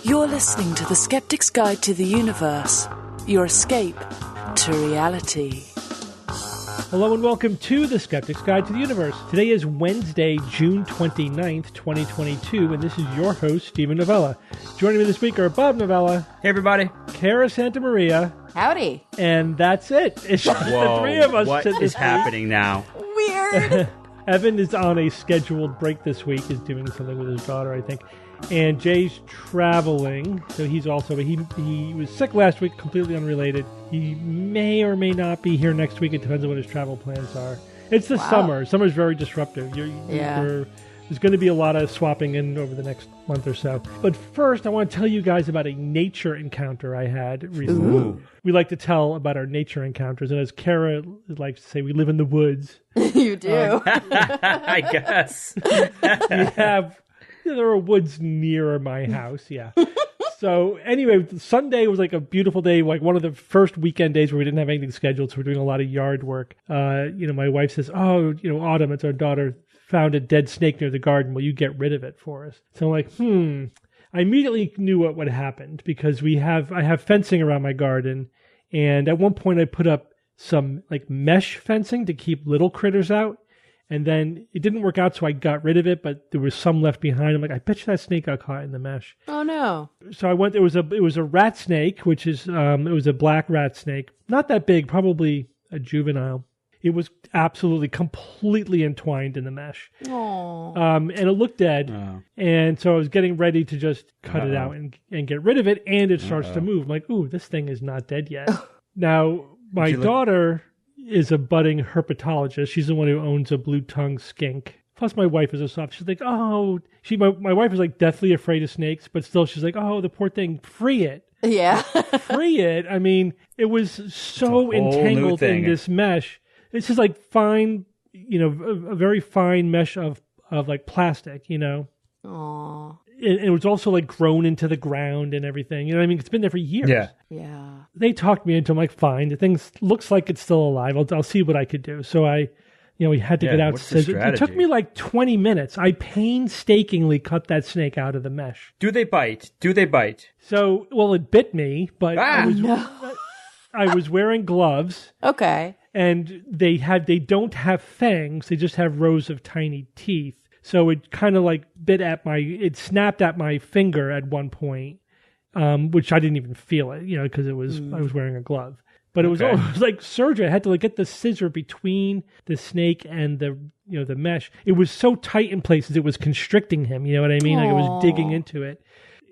You're listening to The Skeptic's Guide to the Universe, your escape to reality. Hello and welcome to The Skeptic's Guide to the Universe. Today is Wednesday, June 29th, 2022, and this is your host, Stephen Novella. Joining me this week are Bob Novella. Hey, everybody. Kara Santa Maria. Howdy. And that's it. It's just the three of us. What is happening now? Weird. Evan is on a scheduled break this week. He's doing something with his daughter, I think. And Jay's traveling, so he's also, but he was sick last week, completely unrelated. He may or may not be here next week. It depends on what his travel plans are. It's the summer. Summer's very disruptive. There's going to be a lot of swapping in over the next month or so. But first, I want to tell you guys about a nature encounter I had recently. Ooh. We like to tell about our nature encounters, and as Kara likes to say, we live in the woods. You do. I guess. There are woods near my house, yeah. So anyway, Sunday was like a beautiful day, like one of the first weekend days where we didn't have anything scheduled, so we're doing a lot of yard work. My wife says, Autumn, it's our daughter, found a dead snake near the garden. Will you get rid of it for us? So I'm like, I immediately knew what would happen because I have fencing around my garden, and at one point I put up some like mesh fencing to keep little critters out. And then it didn't work out, so I got rid of it, but there was some left behind. I'm like, I bet you that snake got caught in the mesh. Oh, no. So I went, it was a rat snake, which is, it was a black rat snake. Not that big, probably a juvenile. It was absolutely, completely entwined in the mesh. Aww. And it looked dead. Oh. And so I was getting ready to just cut it out and get rid of it, and it starts to move. I'm like, ooh, this thing is not dead yet. Now, my daughter is a budding herpetologist. She's the one who owns a blue-tongued skink. Plus, my wife is a soft. She's like, my wife is like deathly afraid of snakes, but still, she's like, oh, the poor thing, free it. Yeah. Free it. I mean, it was so entangled in this mesh. This is like fine, a very fine mesh of like plastic, Aww. It was also like grown into the ground and everything. You know what I mean? It's been there for years. Yeah. They talked me into, I'm like, fine. The thing looks like it's still alive. I'll see what I could do. So we had to get out. What's the strategy? It took me like 20 minutes. I painstakingly cut that snake out of the mesh. Do they bite? So, it bit me, but I was wearing gloves. Okay. And they don't have fangs. They just have rows of tiny teeth. So it kind of like it snapped at my finger at one point, which I didn't even feel it, because I was wearing a glove. But it was like surgery. I had to like get the scissor between the snake and the mesh. It was so tight in places it was constricting him. You know what I mean? Like it was digging into it,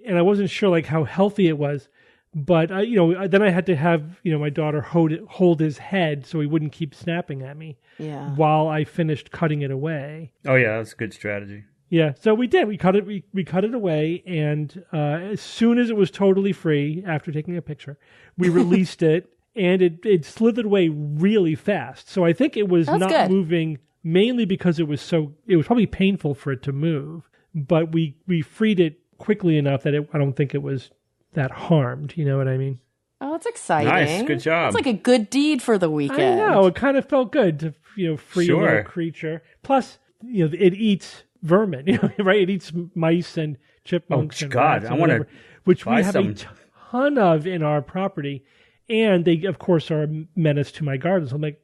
and I wasn't sure like how healthy it was. But then I had to have my daughter hold his head so he wouldn't keep snapping at me. Yeah. While I finished cutting it away. Oh yeah, that's a good strategy. Yeah, so we did. We cut it. We cut it away, and as soon as it was totally free, after taking a picture, we released it, and it slithered away really fast. So I think it was not moving mainly because it was probably painful for it to move, but we freed it quickly enough that I don't think it was that harmed. You know what I mean? Oh, that's exciting. Nice, good job. It's like a good deed for the weekend. I know, it kind of felt good to free a little creature. Plus, it eats vermin, right? It eats mice and chipmunks. Oh and God, rats I want to which we have a ton of in our property, and they of course are a menace to my garden. So I'm like,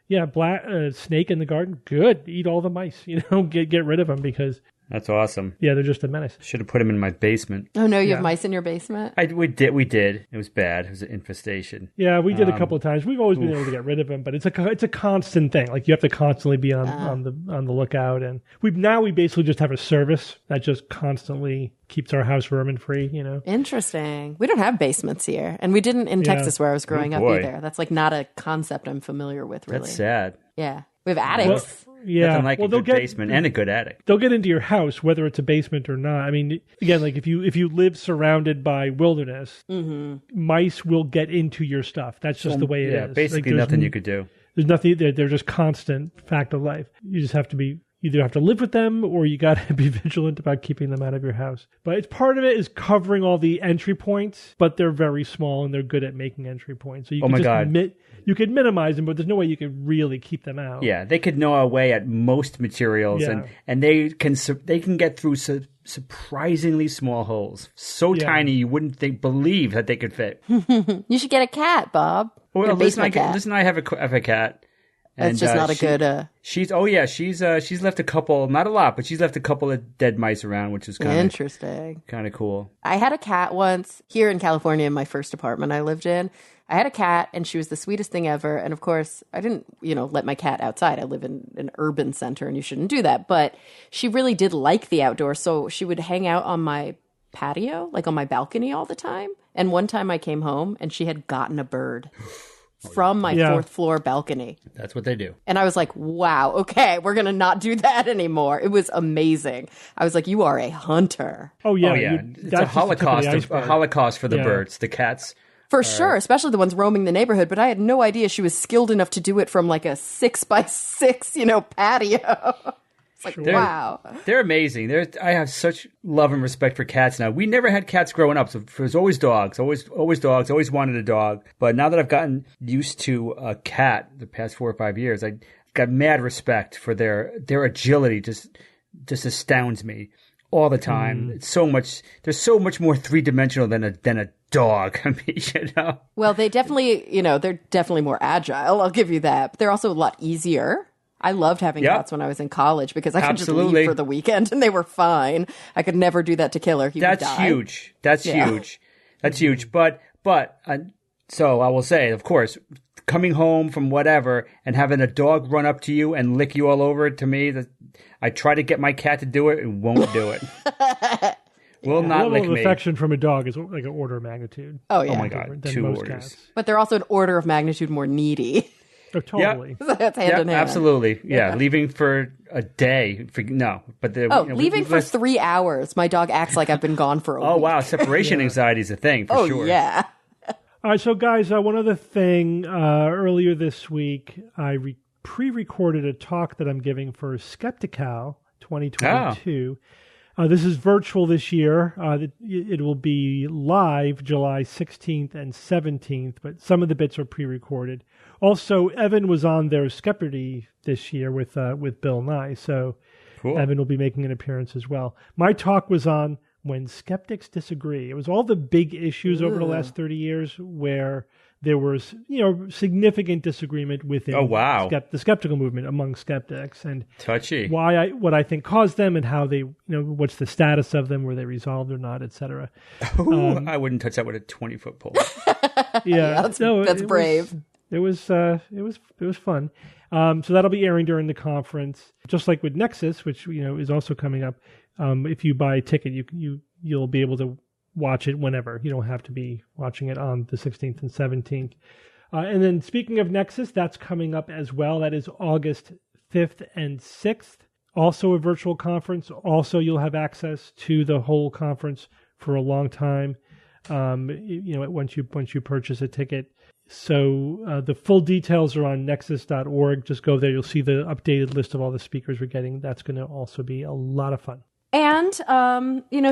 yeah, black snake in the garden, good. Eat all the mice, get rid of them because. That's awesome. Yeah, they're just a menace. Should have put him in my basement. Oh, no, you have mice in your basement? We did. It was bad. It was an infestation. Yeah, we did a couple of times. We've always been able to get rid of them, but it's a constant thing. Like you have to constantly be on the lookout. And we basically just have a service that just constantly keeps our house vermin free. Interesting. We don't have basements here, and we didn't in Texas where I was growing up either. That's like not a concept I'm familiar with. Really, that's sad. Yeah, we have attics. Yeah, nothing like a good basement and a good attic. They'll get into your house whether it's a basement or not. I mean, again, like if you live surrounded by wilderness, mice will get into your stuff. That's just the way it is. Yeah, basically nothing you could do. There's nothing. They're just constant fact of life. You just have to be either have to live with them or you got to be vigilant about keeping them out of your house. But it's part of it is covering all the entry points, but they're very small and they're good at making entry points. So you can you could minimize them, but there's no way you could really keep them out. Yeah, they could gnaw away at most materials, and they can get through surprisingly small holes. So tiny you wouldn't believe that they could fit. You should get a cat, Bob. Well, listen, I have a cat. And, that's just not a good. She's left a couple, not a lot, but she's left a couple of dead mice around, which is interesting, kind of cool. I had a cat once here in California in my first apartment I lived in. I had a cat, and she was the sweetest thing ever. And of course, I didn't, let my cat outside. I live in an urban center, and you shouldn't do that. But she really did like the outdoors, so she would hang out on my patio, like on my balcony all the time. And one time I came home, and she had gotten a bird from my fourth floor balcony. That's what they do. And I was like, wow, okay, we're going to not do that anymore. It was amazing. I was like, you are a hunter. Oh, yeah. It's a holocaust for the birds, the cats. For sure, especially the ones roaming the neighborhood. But I had no idea she was skilled enough to do it from like a 6x6, patio. It's like, wow. They're amazing. I have such love and respect for cats now. We never had cats growing up, so it was always dogs, always dogs, always wanted a dog. But now that I've gotten used to a cat the past 4 or 5 years, I got mad respect for their agility. Just astounds me all the time. It's so much. They're so much more three-dimensional than a dog. I mean, Well, they definitely, they're definitely more agile. I'll give you that. But they're also a lot easier. I loved having cats when I was in college because I could just leave for the weekend and they were fine. I could never do that to Killer. He would die. Huge. That's huge. That's huge. But so I will say, of course, coming home from whatever and having a dog run up to you and lick you all over, to me, I try to get my cat to do it and won't do it. Will not lick me. The level of affection from a dog is like an order of magnitude. Oh, yeah. Oh, my God. 2 orders. Cats. But they're also an order of magnitude more needy. Oh, totally. Yep. That's hand in hand. Absolutely. Yeah. Leaving for a day. Leaving for 3 hours. My dog acts like I've been gone for a week. Oh, wow. Separation anxiety is a thing, for sure. Oh, yeah. All right. So, guys, one other thing. Earlier this week, I pre-recorded a talk that I'm giving for Skeptical 2022. This is virtual this year. It will be live July 16th and 17th, but some of the bits are pre-recorded. Also, Evan was on their Skepterdy this year with Bill Nye, so cool. Evan will be making an appearance as well. My talk was on When Skeptics Disagree. It was all the big issues over the last 30 years where there was, significant disagreement within the skeptical movement among skeptics, and touchy what I think caused them and how they, what's the status of them, were they resolved or not, etc. I wouldn't touch that with a 20-foot pole. That's brave. It was fun. So that'll be airing during the conference, just like with Nexus, which is also coming up. If you buy a ticket, you'll be able to watch it whenever. You don't have to be watching it on the 16th and 17th. And then speaking of Nexus, that's coming up as well. That is August 5th and 6th. Also a virtual conference. Also, you'll have access to the whole conference for a long time. Once you purchase a ticket. So the full details are on nexus.org. Just go there. You'll see the updated list of all the speakers we're getting. That's going to also be a lot of fun. And,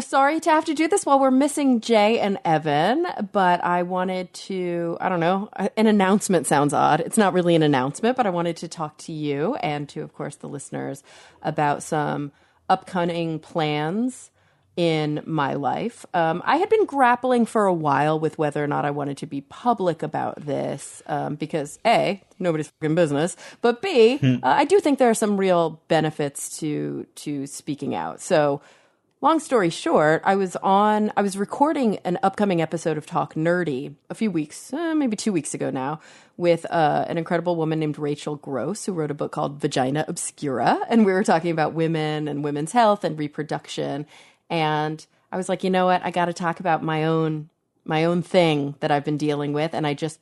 sorry to have to do this while we're missing Jay and Evan, but I wanted to, I don't know, an announcement sounds odd. It's not really an announcement, but I wanted to talk to you and to, of course, the listeners about some upcoming plans in my life. I had been grappling for a while with whether or not I wanted to be public about this because A, nobody's fucking business, but B, I do think there are some real benefits to speaking out. So long story short, I was recording an upcoming episode of Talk Nerdy a few weeks, maybe 2 weeks ago now, with an incredible woman named Rachel Gross, who wrote a book called Vagina Obscura. And we were talking about women and women's health and reproduction. And I was like, you know what? I got to talk about my own thing that I've been dealing with. And I just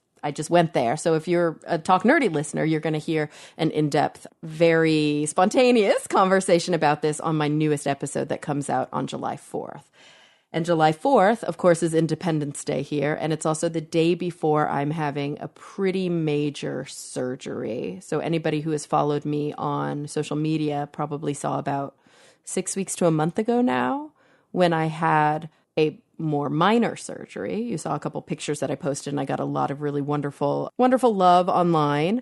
went there. So if you're a Talk Nerdy listener, you're going to hear an in-depth, very spontaneous conversation about this on my newest episode that comes out on July 4th. And July 4th, of course, is Independence Day here. And it's also the day before I'm having a pretty major surgery. So anybody who has followed me on social media probably saw about 6 weeks to a month ago now, when I had a more minor surgery. You saw a couple pictures that I posted, and I got a lot of really wonderful love online.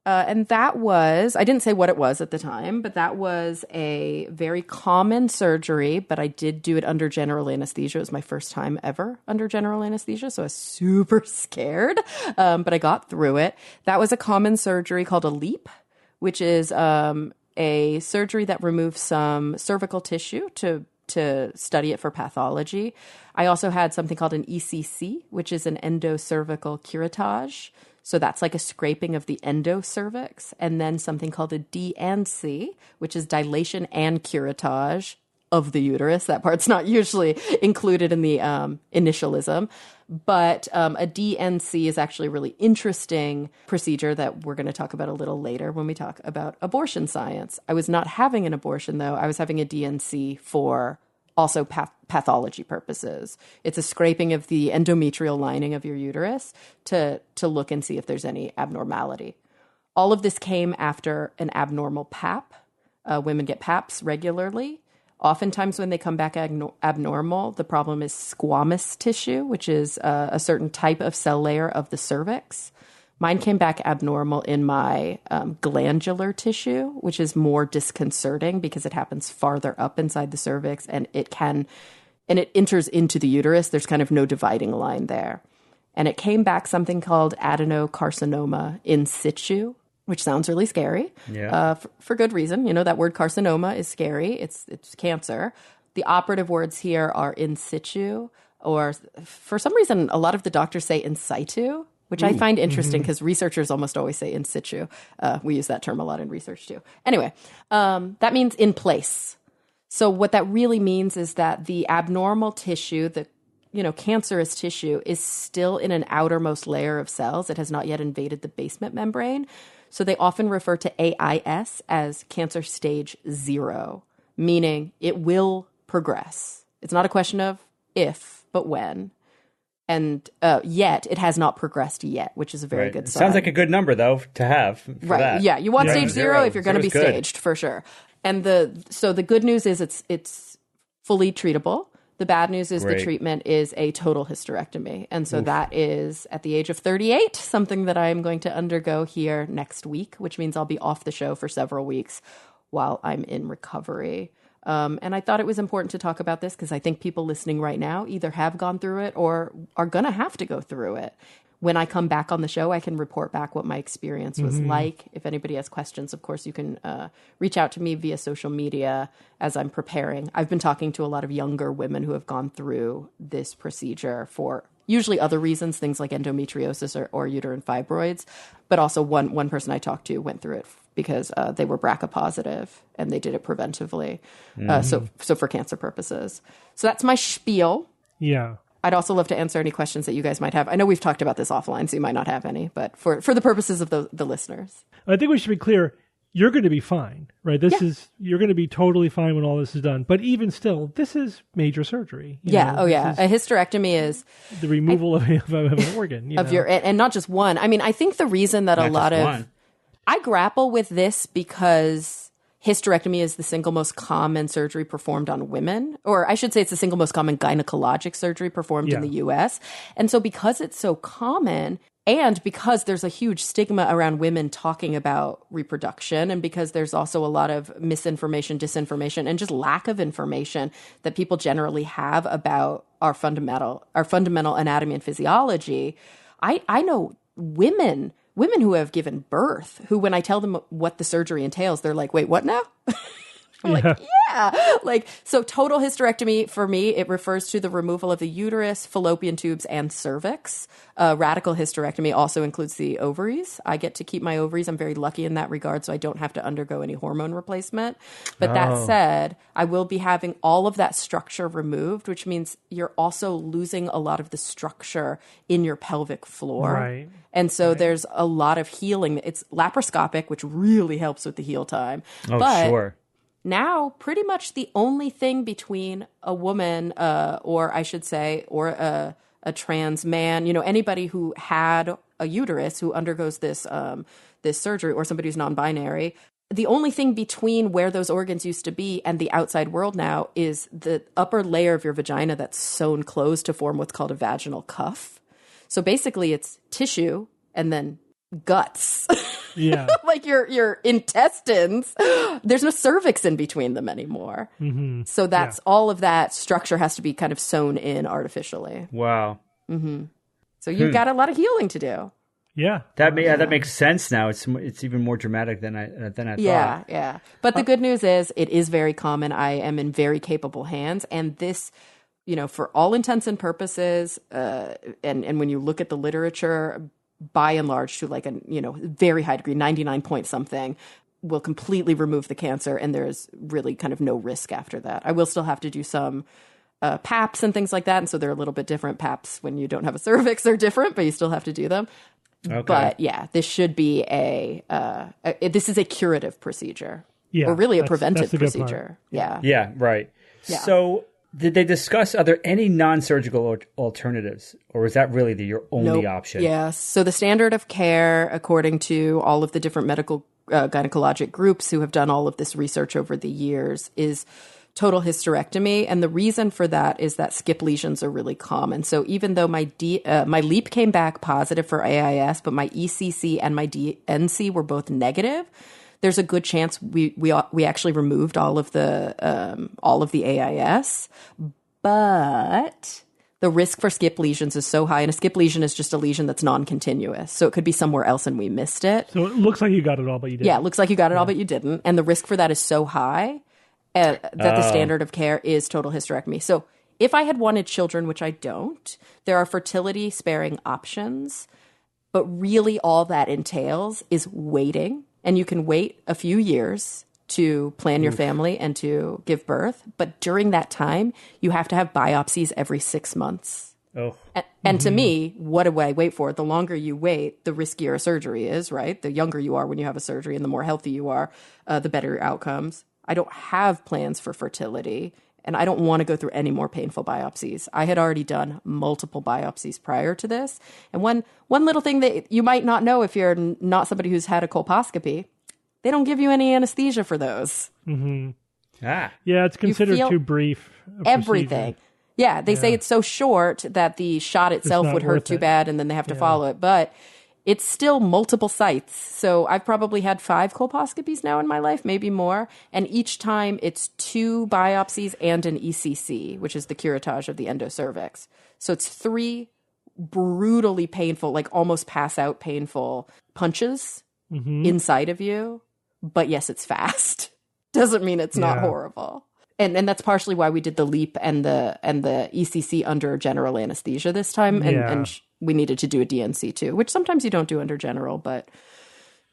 And that was, I didn't say what it was at the time, but that was a very common surgery, but I did do it under general anesthesia. It was my first time ever under general anesthesia, so I was super scared, but I got through it. That was a common surgery called a LEAP, which is a surgery that removes some cervical tissue to study it for pathology. I also had something called an ECC, which is an endocervical curettage. So that's like a scraping of the endocervix, and then something called a D&C, which is dilation and curettage of the uterus. That part's not usually included in the initialism, but a D&C is actually a really interesting procedure that we're going to talk about a little later when we talk about abortion science. I was not having an abortion, though. I was having a D&C for also pathology purposes. It's a scraping of the endometrial lining of your uterus to look and see if there's any abnormality. All of this came after an abnormal PAP. Women get PAPs regularly. Oftentimes when they come back abnormal, the problem is squamous tissue, which is a certain type of cell layer of the cervix. Mine came back abnormal in my glandular tissue, which is more disconcerting because it happens farther up inside the cervix and it enters into the uterus. There's kind of no dividing line there. And it came back something called adenocarcinoma in situ, which sounds really scary, for good reason. You know, that word carcinoma is scary. It's cancer. The operative words here are in situ, or for some reason, a lot of the doctors say in situ, which I find interesting because researchers almost always say in situ. We use that term a lot in research too. Anyway, that means in place. So what that really means is that the abnormal tissue, the cancerous tissue, is still in an outermost layer of cells. It has not yet invaded the basement membrane. So they often refer to AIS as cancer stage 0, meaning it will progress. It's not a question of if, but when. And yet, it has not progressed yet, which is a very good sign. Sounds like a good number, though, to have for that. Yeah, you want stage 0 if you're going to be staged, for sure. And the good news is it's fully treatable. The bad news is the treatment is a total hysterectomy. And so that is, at the age of 38, something that I'm going to undergo here next week, which means I'll be off the show for several weeks while I'm in recovery. And I thought it was important to talk about this because I think people listening right now either have gone through it or are going to have to go through it. When I come back on the show, I can report back what my experience was like. If anybody has questions, of course, you can reach out to me via social media as I'm preparing. I've been talking to a lot of younger women who have gone through this procedure for usually other reasons, things like endometriosis or uterine fibroids. But also one person I talked to went through it because they were BRCA positive and they did it preventively. So for cancer purposes. So that's my spiel. Yeah. I'd also love to answer any questions that you guys might have. I know we've talked about this offline, so you might not have any, but for the purposes of the listeners. I think we should be clear. You're going to be fine, right? You're going to be totally fine when all this is done. But even still, this is major surgery. A hysterectomy is the removal of an organ. And not just one. I mean, I think the reason that I grapple with this because hysterectomy is the single most common surgery performed on women, or I should say it's the single most common gynecologic surgery performed in the U.S. And so because it's so common, and because there's a huge stigma around women talking about reproduction, and because there's also a lot of misinformation, disinformation, and just lack of information that people generally have about our fundamental anatomy and physiology, I know women who have given birth, who when I tell them what the surgery entails, they're like, wait, what now? I'm like, yeah. So total hysterectomy for me, it refers to the removal of the uterus, fallopian tubes, and cervix. Radical hysterectomy also includes the ovaries. I get to keep my ovaries. I'm very lucky in that regard, so I don't have to undergo any hormone replacement. But that said, I will be having all of that structure removed, which means you're also losing a lot of the structure in your pelvic floor. Right. And so there's a lot of healing. It's laparoscopic, which really helps with the heal time. Sure. Now, pretty much the only thing between a woman, or a trans man, anybody who had a uterus who undergoes this surgery, or somebody who's non-binary, the only thing between where those organs used to be and the outside world now is the upper layer of your vagina that's sewn closed to form what's called a vaginal cuff. So basically, it's tissue and then guts. Yeah. Like your intestines, there's no cervix in between them anymore. Mm-hmm. So that's all of that structure has to be kind of sewn in artificially. Wow. So you've got a lot of healing to do. Yeah. That makes sense now. It's even more dramatic than I thought. Yeah. But the good news is it is very common. I am in very capable hands, and this, for all intents and purposes, and when you look at the literature, by and large, to like a very high degree, 99 point something, will completely remove the cancer, and there's really kind of no risk after that. I will still have to do some PAPs and things like that, and so they're a little bit different. PAPs when you don't have a cervix are different, but you still have to do them. Okay. But yeah, this should be this is a curative procedure, or really a preventive procedure. Yeah. Yeah. Right. Yeah. So, did they discuss, are there any non-surgical alternatives, or is that really your only option? Yes. So the standard of care, according to all of the different medical gynecologic groups who have done all of this research over the years, is total hysterectomy. And the reason for that is that skip lesions are really common. So even though my LEAP came back positive for AIS, but my ECC and my DNC were both negative, there's a good chance we actually removed all of the AIS, but the risk for skip lesions is so high, and a skip lesion is just a lesion that's non-continuous, so it could be somewhere else and we missed it. So it looks like you got it all, but you didn't. Yeah, it looks like you got it all, but you didn't, and the risk for that is so high that the standard of care is total hysterectomy. So if I had wanted children, which I don't, there are fertility-sparing options, but really all that entails is waiting. And you can wait a few years to plan your family and to give birth. But during that time, you have to have biopsies every 6 months. Oh. And to me, what do I wait for? The longer you wait, the riskier a surgery is, right? The younger you are when you have a surgery and the more healthy you are, the better your outcomes. I don't have plans for fertility, and I don't want to go through any more painful biopsies. I had already done multiple biopsies prior to this. And one little thing that you might not know if you're not somebody who's had a colposcopy, they don't give you any anesthesia for those. Mm-hmm. Ah. Yeah, it's considered too brief. Everything. Yeah, they say it's so short that the shot itself would hurt too bad, and then they have to follow it. But it's still multiple sites. So I've probably had 5 colposcopies now in my life, maybe more. And each time it's 2 biopsies and an ECC, which is the curettage of the endocervix. So it's 3 brutally painful, like almost pass out painful punches inside of you. But yes, it's fast. Doesn't mean it's not horrible. And that's partially why we did the LEAP and the ECC under general anesthesia this time. And we needed to do a DNC too, which sometimes you don't do under general, but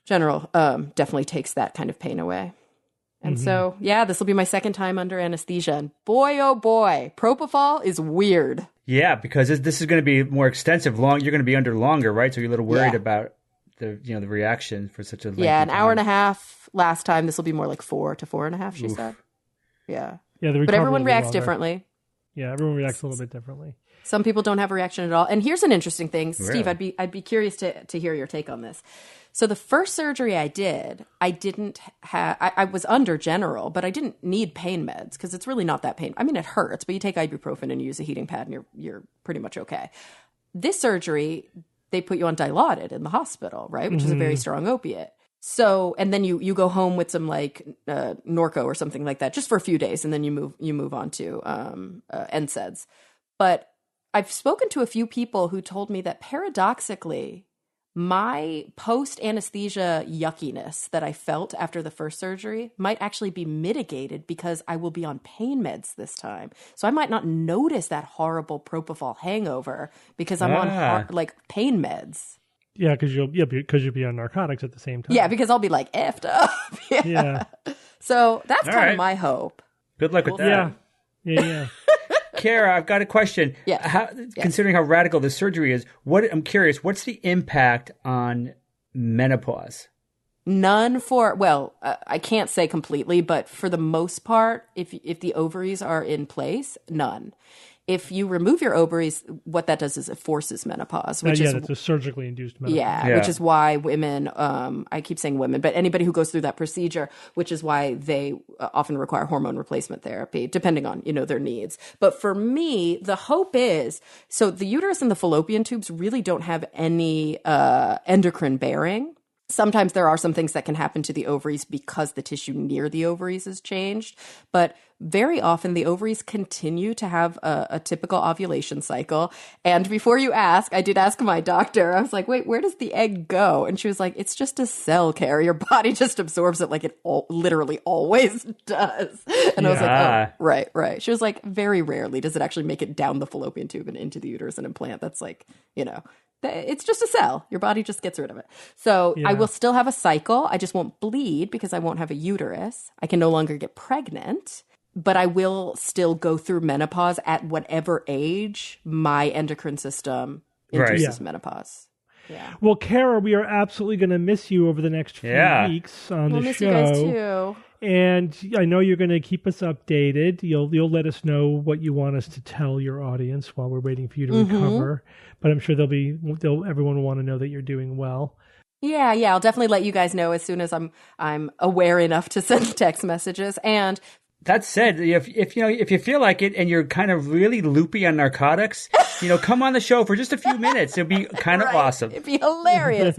general definitely takes that kind of pain away. And so, this will be my second time under anesthesia. And boy, oh boy, propofol is weird. Yeah, because this is going to be more extensive. You're going to be under longer, right? So you're a little worried about the reaction for such a lengthy an time. hour and a half last time. This will be more like 4 to 4.5, she said. Yeah. Yeah, but everyone reacts differently. Yeah, everyone reacts a little bit differently. Some people don't have a reaction at all. And here's an interesting thing, Steve. I'd be curious to hear your take on this. So the first surgery I did, I was under general, but I didn't need pain meds because it's really not that painful. I mean, it hurts, but you take ibuprofen and you use a heating pad and you're pretty much okay. This surgery, they put you on Dilaudid in the hospital, right? Which is a very strong opiate. So, and then you go home with some like Norco or something like that, just for a few days, and then you move on to NSAIDs. But I've spoken to a few people who told me that paradoxically, my post-anesthesia yuckiness that I felt after the first surgery might actually be mitigated because I will be on pain meds this time. So I might not notice that horrible propofol hangover because I'm on pain meds. Yeah, because you'll be on narcotics at the same time. Yeah, because I'll be like effed up. Yeah. So that's kind of my hope. Good luck with that. Yeah. Kara, I've got a question. Yeah. Considering how radical this surgery is, I'm curious, what's the impact on menopause? None I can't say completely, but for the most part, if the ovaries are in place, none. If you remove your ovaries, what that does is it forces menopause. Which is that's a surgically induced menopause. Yeah, which is why women, I keep saying women, but anybody who goes through that procedure, which is why they often require hormone replacement therapy, depending on, their needs. But for me, the hope is, so the uterus and the fallopian tubes really don't have any endocrine bearing. Sometimes there are some things that can happen to the ovaries because the tissue near the ovaries has changed, but very often the ovaries continue to have a typical ovulation cycle. And before you ask, I did ask my doctor, I was like, wait, where does the egg go? And she was like, it's just a cell, Carrie. Your body just absorbs it like it literally always does. And I was like, oh, right. She was like, very rarely does it actually make it down the fallopian tube and into the uterus and implant. That's like, it's just a cell. Your body just gets rid of it. So I will still have a cycle. I just won't bleed because I won't have a uterus. I can no longer get pregnant, but I will still go through menopause at whatever age my endocrine system induces menopause. Yeah. Well, Kara, we are absolutely going to miss you over the next few weeks on the show. We'll miss you guys too. And I know you're going to keep us updated. You'll let us know what you want us to tell your audience while we're waiting for you to recover. But I'm sure everyone will want to know that you're doing well. Yeah, I'll definitely let you guys know as soon as I'm aware enough to send text messages. And that said, if you feel like it and you're kind of really loopy on narcotics, come on the show for just a few minutes. It'd be kind of awesome. It'd be hilarious.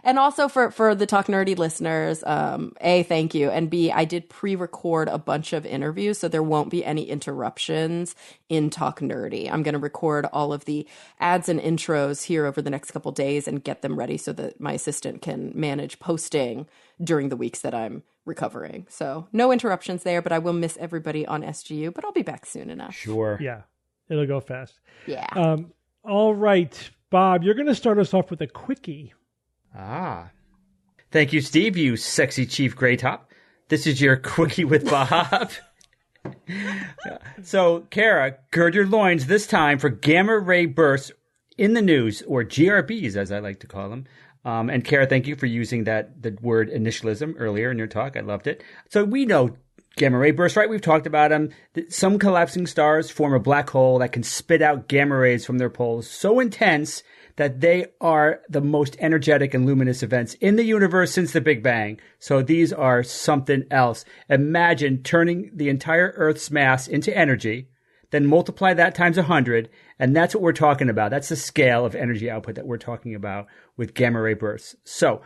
And also for the Talk Nerdy listeners, A, thank you. And B, I did pre-record a bunch of interviews, so there won't be any interruptions in Talk Nerdy. I'm going to record all of the ads and intros here over the next couple days and get them ready so that my assistant can manage posting during the weeks that I'm recovering. So no interruptions there, but I will miss everybody on SGU, but I'll be back soon enough. Sure. Yeah, it'll go fast. Yeah. All right, Bob, you're going to start us off with a quickie. Thank you, Steve, you sexy Chief Grey Top. This is your quickie with Bob. So, Kara, gird your loins this time for gamma ray bursts in the news, or GRBs, as I like to call them. And Kara, thank you for using the word initialism earlier in your talk. I loved it. So we know gamma ray bursts, right? We've talked about them. Some collapsing stars form a black hole that can spit out gamma rays from their poles so intense that they are the most energetic and luminous events in the universe since the Big Bang. So these are something else. Imagine turning the entire Earth's mass into energy, then multiply that times 100, and that's what we're talking about. That's the scale of energy output that we're talking about with gamma ray bursts. So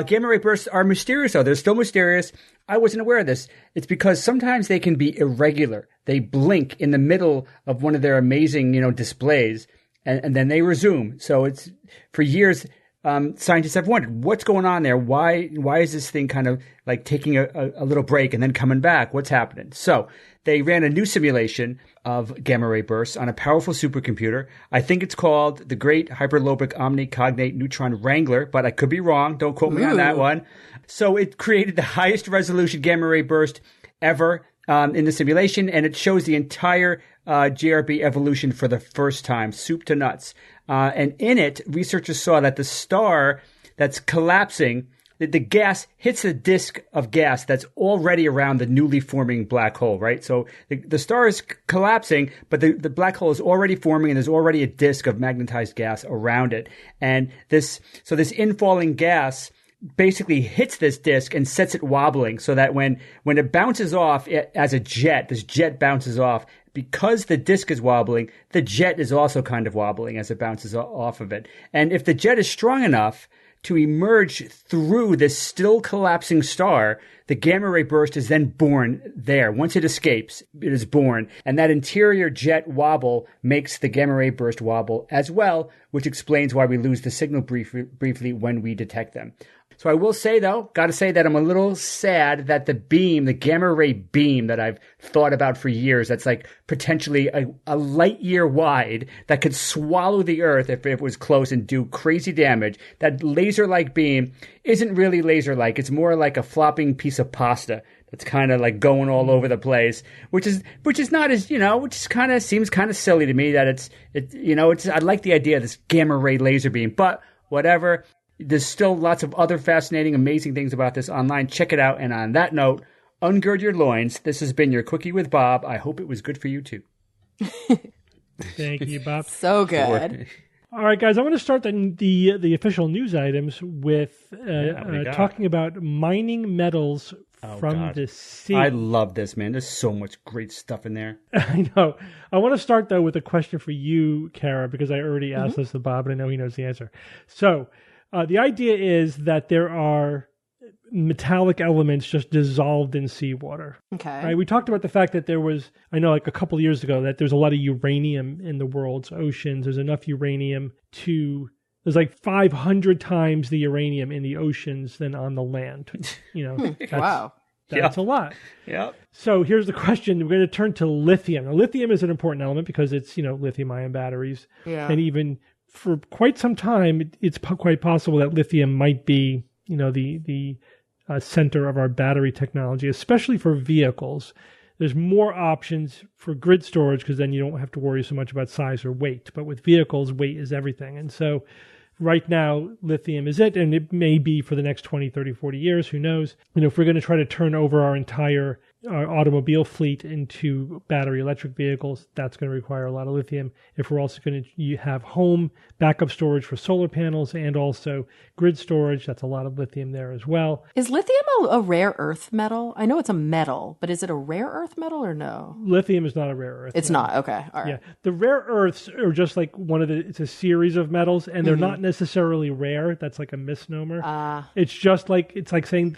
gamma ray bursts are mysterious, though. They're still mysterious. I wasn't aware of this. It's because sometimes they can be irregular. They blink in the middle of one of their amazing, displays, and then they resume. So it's for years, scientists have wondered what's going on there. Why is this thing kind of like taking a little break and then coming back? What's happening? So they ran a new simulation of gamma ray bursts on a powerful supercomputer. I think it's called the Great Hyperlopic Omnicognate Neutron Wrangler, but I could be wrong. Don't quote me on that one. So it created the highest resolution gamma ray burst ever in the simulation, and it shows the entire GRB evolution for the first time, soup to nuts. And in it, researchers saw that the star that's collapsing, the gas hits a disk of gas that's already around the newly forming black hole, right? So the star is collapsing, but the black hole is already forming, and there's already a disk of magnetized gas around it. And this infalling gas basically hits this disk and sets it wobbling, so that when it bounces off as a jet, this jet bounces off. Because the disk is wobbling, the jet is also kind of wobbling as it bounces off of it. And if the jet is strong enough to emerge through this still collapsing star, the gamma ray burst is then born there. Once it escapes, it is born. And that interior jet wobble makes the gamma ray burst wobble as well, which explains why we lose the signal briefly when we detect them. So I will say, though, got to say that I'm a little sad that the gamma ray beam that I've thought about for years, that's like potentially a light year wide, that could swallow the Earth if it was close and do crazy damage, that laser-like beam isn't really laser-like. It's more like a flopping piece of pasta that's kind of like going all over the place, which is not as, which kind of seems kind of silly to me that I like the idea of this gamma ray laser beam, but whatever. There's still lots of other fascinating, amazing things about this online. Check it out. And on that note, ungird your loins. This has been your Quickie with Bob. I hope it was good for you, too. Thank you, Bob. So good. All right, guys, I want to start the official news items with talking about mining metals from the sea. I love this, man. There's so much great stuff in there. I know. I want to start, though, with a question for you, Kara, because I already asked this to Bob, and I know he knows the answer. So, The idea is that there are metallic elements just dissolved in seawater. Okay. Right? We talked about the fact that there was, I know like a couple of years ago, that there's a lot of uranium in the world's oceans. There's enough uranium there's like 500 times the uranium in the oceans than on the land. Wow. That's a lot. Yeah. So here's the question. We're going to turn to lithium. Now, lithium is an important element because it's, lithium-ion batteries. Yeah. And even for quite some time, it's quite possible that lithium might be, the center of our battery technology, especially for vehicles. There's more options for grid storage because then you don't have to worry so much about size or weight. But with vehicles, weight is everything. And so right now, lithium is it, and it may be for the next 20, 30, 40 years. Who knows? If we're going to try to turn over our entire automobile fleet into battery electric vehicles, that's going to require a lot of lithium. If we're also going to have home backup storage for solar panels and also grid storage, that's a lot of lithium there as well. Is lithium a rare earth metal? I know it's a metal, but is it a rare earth metal or no? Lithium is not a rare earth. It's metal. not. Okay. All right. Yeah. The rare earths are just like it's a series of metals, and they're not necessarily rare. That's like a misnomer. It's just like, it's like saying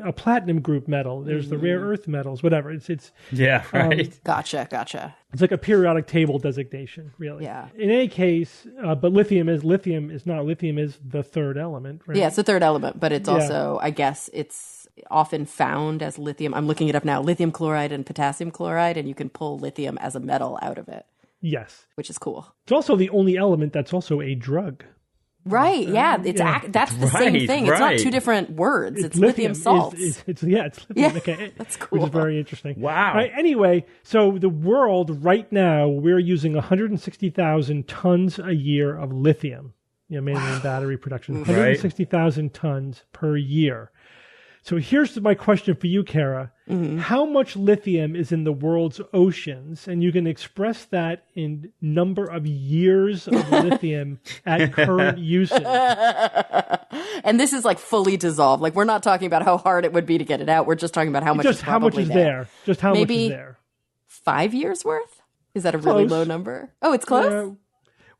a platinum group metal. There's the rare earth metals, whatever. It's Yeah, right. Gotcha. It's like a periodic table designation, really. Yeah. In any case, but lithium is the third element, right? Yeah, it's the third element, but it's also, I guess, it's often found as lithium. I'm looking it up now. Lithium chloride and potassium chloride, and you can pull lithium as a metal out of it. Yes. Which is cool. It's also the only element that's also a drug. Right, yeah. That's the same thing. It's not two different words. It's lithium salts. It's lithium. Yeah, okay. that's cool. Which is very interesting. Wow. Right, anyway, so the world right now, we're using 160,000 tons a year of lithium, mainly in battery production. 160,000 tons per year. So here's my question for you, Kara. How much lithium is in the world's oceans? And you can express that in number of years of lithium at current usage. And this is like fully dissolved. Like, we're not talking about how hard it would be to get it out. We're just talking about how much is probably there. Just how much is Maybe there. 5 years worth? Is that a really low number? Oh, it's close?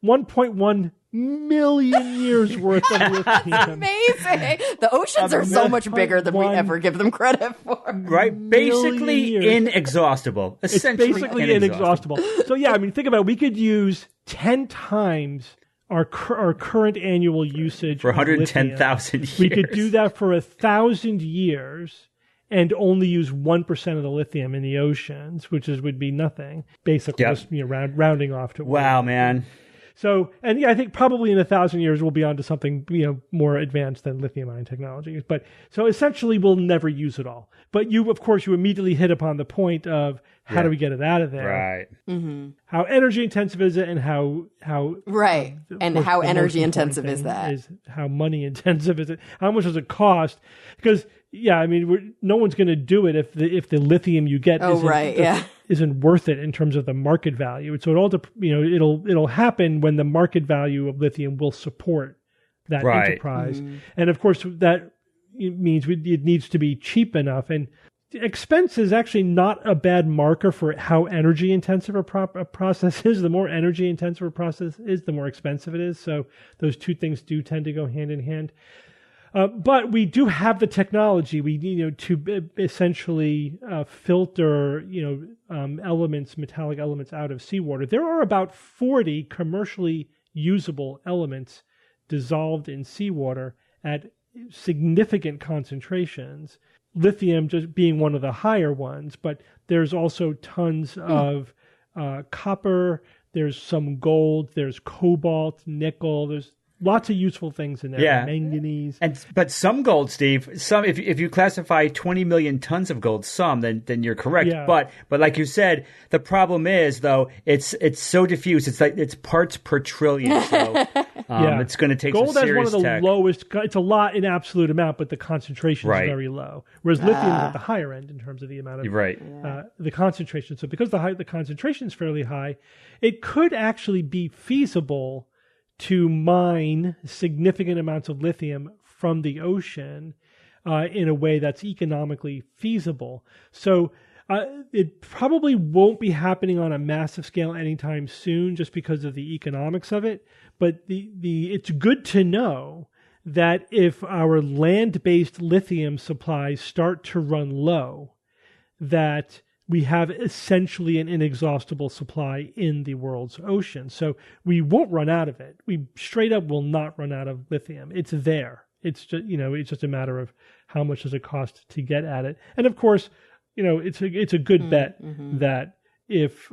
1.1 million years worth of lithium. Amazing. The oceans are so much bigger than we ever give them credit for. Right? Basically inexhaustible. Essentially it's basically inexhaustible. So yeah, think about it. We could use 10 times our current annual usage for 110,000 years. We could do that for 1,000 years and only use 1% of the lithium in the oceans, which would be nothing. Basically, just rounding off to wow, man. So, and I think probably in 1,000 years we'll be onto something more advanced than lithium-ion technology. But so essentially we'll never use it all. But you immediately hit upon the point of how do we get it out of there? Right. Mm-hmm. How energy intensive is it, and how right, and how energy intensive is that? Is how money intensive is it? How much does it cost? Because no one's going to do it if the lithium you get isn't worth it in terms of the market value. So it all it'll happen when the market value of lithium will support that enterprise, and of course that means it needs to be cheap enough. And expense is actually not a bad marker for how energy intensive a process is. The more energy intensive a process is, the more expensive it is. So those two things do tend to go hand in hand. But we do have the technology. We to essentially filter metallic elements out of seawater. There are about 40 commercially usable elements dissolved in seawater at significant concentrations. Lithium just being one of the higher ones, but there's also tons of copper. There's some gold. There's cobalt, nickel. There's lots of useful things in there. Yeah. Manganese. But some gold, Steve, if you classify 20 million tons of gold, then you're correct. Yeah. But like you said, the problem is though, it's so diffuse. It's like it's parts per trillion. So it's going to take gold some serious has one of the tech. lowest. It's a lot in absolute amount, but the concentration is very low. Whereas lithium is at the higher end in terms of the amount of the concentration. So because the concentration is fairly high, it could actually be feasible to mine significant amounts of lithium from the ocean in a way that's economically feasible. So it probably won't be happening on a massive scale anytime soon just because of the economics of it. But it's good to know that if our land-based lithium supplies start to run low, that we have essentially an inexhaustible supply in the world's ocean. So we won't run out of it. We straight up will not run out of lithium. It's there. It's just, it's just a matter of how much does it cost to get at it. And of course, it's a good bet that if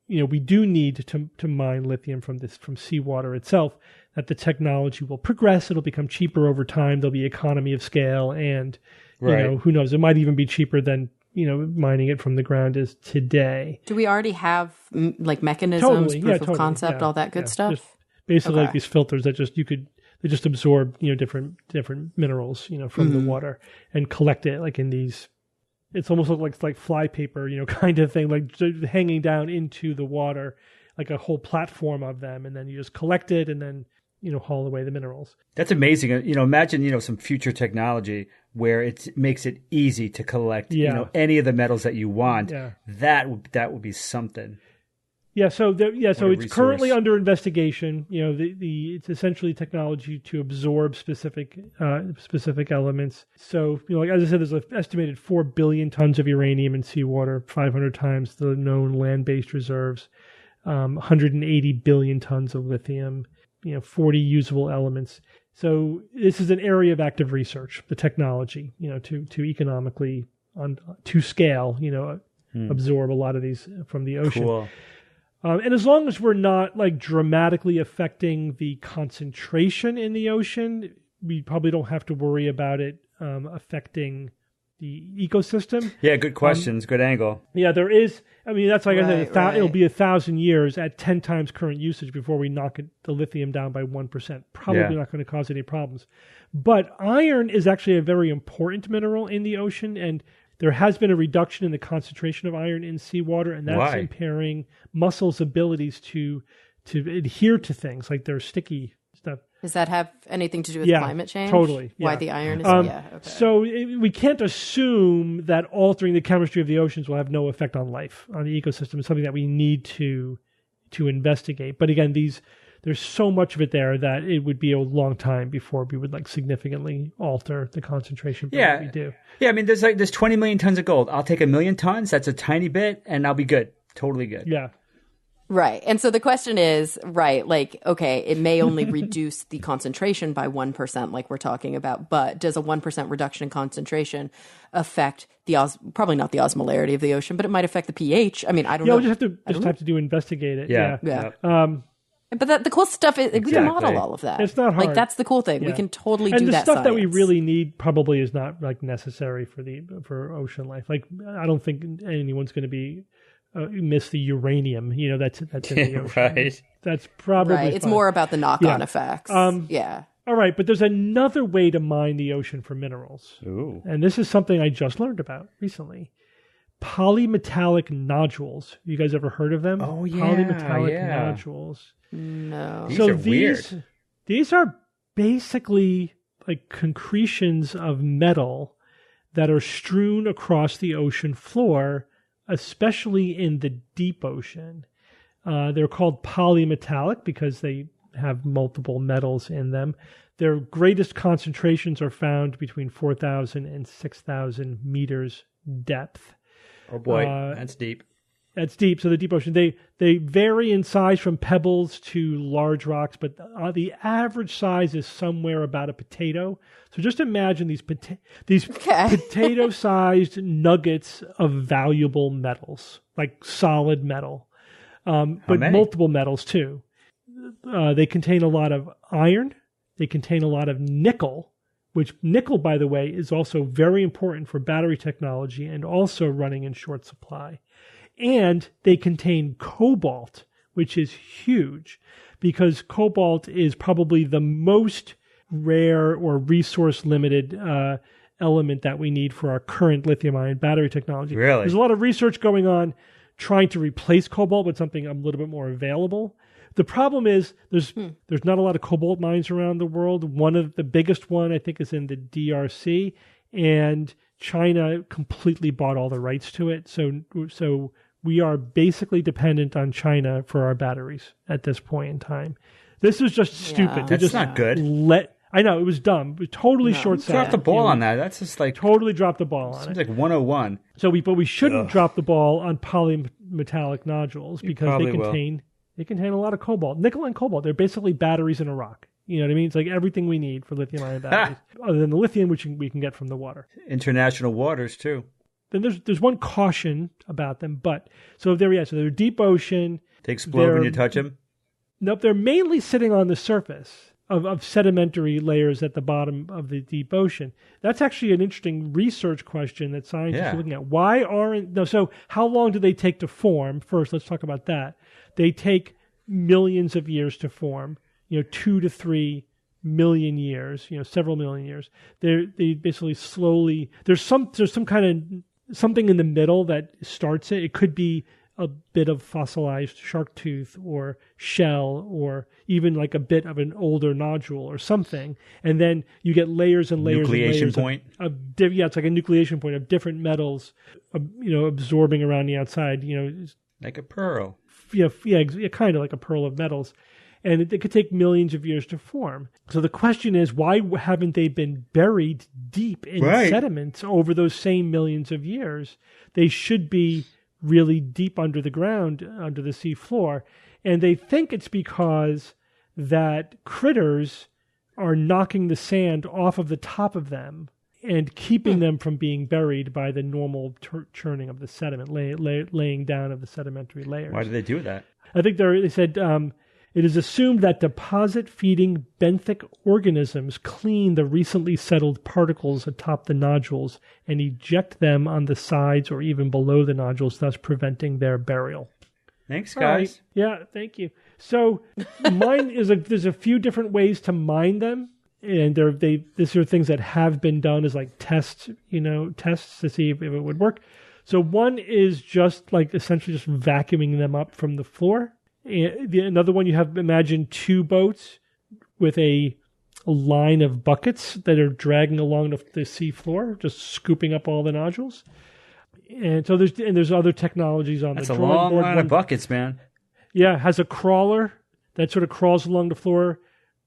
we do need to mine lithium from seawater itself, that the technology will progress. It'll become cheaper over time. There'll be economy of scale, and who knows? It might even be cheaper than mining it from the ground is today. Do we already have mechanisms, proof of concept, all that good stuff? Just basically, like these filters that they just absorb different minerals from the water and collect it like in these. It's almost like fly paper, kind of thing, like hanging down into the water, like a whole platform of them, and then you just collect it and then haul away the minerals. That's amazing. Imagine some future technology where it makes it easy to collect any of the metals that you want. Yeah. That would be something. Yeah, so it's resource. Currently under investigation. It's essentially technology to absorb specific elements. So, as I said, there's an estimated 4 billion tons of uranium in seawater, 500 times the known land-based reserves, 180 billion tons of lithium, 40 usable elements. So this is an area of active research, the technology, to economically to scale, absorb a lot of these from the ocean. Cool. And as long as we're not dramatically affecting the concentration in the ocean, we probably don't have to worry about it affecting the ecosystem. Yeah, good questions, good angle. Yeah, there is. I mean, that's like I said, it'll be 1,000 years at 10 times current usage before we knock the lithium down by 1%. Probably not going to cause any problems. But iron is actually a very important mineral in the ocean, and there has been a reduction in the concentration of iron in seawater, and that's impairing muscles' abilities to adhere to things like their sticky stuff. Does that have anything to do with climate change? Totally. Yeah. Why the iron is? Okay. So we can't assume that altering the chemistry of the oceans will have no effect on life, on the ecosystem. It's something that we need to investigate. But again, there's so much of it there that it would be a long time before we would significantly alter the concentration. Yeah, we do. Yeah, I mean, there's 20 million tons of gold. I'll take 1 million tons. That's a tiny bit, and I'll be good. Totally good. Yeah. Right. And so the question is, okay, it may only reduce the concentration by 1%, like we're talking about, but does a 1% reduction in concentration affect probably not the osmolarity of the ocean, but it might affect the pH? I mean, I don't know. Yeah, we just have to investigate it. Yeah. But the cool stuff is we can model all of that. It's not hard. That's the cool thing. Yeah. We can totally do that. And the stuff science that we really need probably is not necessary for ocean life. I don't think anyone's going to be miss the uranium. That's in the ocean. Right. That's probably right. It's fine. more about the knock-on effects. Yeah. All right, but there's another way to mine the ocean for minerals. Ooh. And this is something I just learned about recently. Polymetallic nodules. You guys ever heard of them? Oh, yeah. Polymetallic nodules. No. These are weird. These are basically concretions of metal that are strewn across the ocean floor, especially in the deep ocean. They're called polymetallic because they have multiple metals in them. Their greatest concentrations are found between 4,000 and 6,000 meters depth. Oh boy, that's deep. That's deep. So the deep ocean, they vary in size from pebbles to large rocks, but the average size is somewhere about a potato. So just imagine these potato-sized nuggets of valuable metals, like solid metal, but multiple metals too. They contain a lot of iron. They contain a lot of nickel, which nickel, by the way, is also very important for battery technology and also running in short supply. And they contain cobalt, which is huge because cobalt is probably the most rare or resource limited element that we need for our current lithium-ion battery technology. Really? There's a lot of research going on trying to replace cobalt with something a little bit more available. The problem is there's not a lot of cobalt mines around the world. One of the biggest one, I think, is in the DRC, and China completely bought all the rights to it. So we are basically dependent on China for our batteries at this point in time. This is just stupid. That's not good. I know, it was dumb. It was totally short-sighted. Drop the ball on that. That's just like Totally dropped the ball on it. seems like 101. But we shouldn't drop the ball on polymetallic nodules because probably they contain a lot of cobalt. Nickel and cobalt, they're basically batteries in a rock. You know what I mean? It's like everything we need for lithium-ion batteries, other than the lithium, which we can get from the water. International waters, too. Then there's one caution about them, so they're deep ocean. They explode when you touch them? Nope, they're mainly sitting on the surface of sedimentary layers at the bottom of the deep ocean. That's actually an interesting research question that scientists are looking at. So how long do they take to form? First, let's talk about that. They take millions of years to form, 2 to 3 million years, several million years. They basically slowly, there's some kind of something in the middle that starts it. It could be a bit of fossilized shark tooth or shell or even like a bit of an older nodule or something. And then you get layers and layers nucleation and layers point. It's like a nucleation point of different metals, absorbing around the outside, Like a pearl. Kind of like a pearl of metals. And it could take millions of years to form. So the question is, why haven't they been buried deep in sediments over those same millions of years? They should be really deep under the ground, under the sea floor. And they think it's because that critters are knocking the sand off of the top of them and keeping them from being buried by the normal churning of the sediment, laying down of the sedimentary layers. Why do they do that? I think they said it is assumed that deposit-feeding benthic organisms clean the recently settled particles atop the nodules and eject them on the sides or even below the nodules, thus preventing their burial. Thanks, guys. Right. Yeah, thank you. So there's a few different ways to mine them. And these are things that have been done as like tests to see if it would work. So one is just like essentially just vacuuming them up from the floor. Another one, imagine 2 boats with a line of buckets that are dragging along the sea floor, just scooping up all the nodules. And so there's other technologies on That's the a drawing long board. line of buckets, man. Yeah, it has a crawler that sort of crawls along the floor,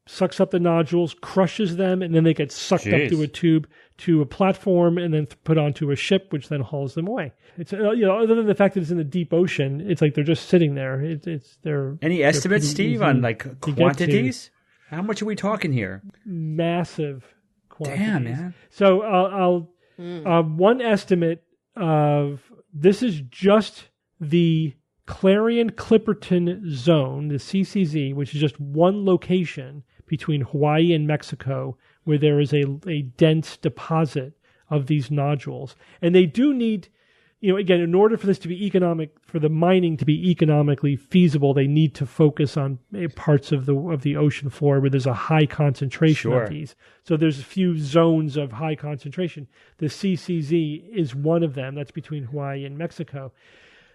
sucks up the nodules, crushes them, and then they get sucked up through a tube to a platform and then put onto a ship, which then hauls them away. It's other than the fact that it's in the deep ocean, it's like they're just sitting there. Any estimates, Steve, on like quantities? How much are we talking here? Massive quantities. Damn, man. So I'll one estimate of this is just the Clarion-Clipperton Zone, the CCZ, which is just one location between Hawaii and Mexico where there is a dense deposit of these nodules. And they do need, again, in order for this to be for the mining to be economically feasible, they need to focus on parts of the ocean floor where there's a high concentration of these. So there's a few zones of high concentration. The CCZ is one of them. That's between Hawaii and Mexico.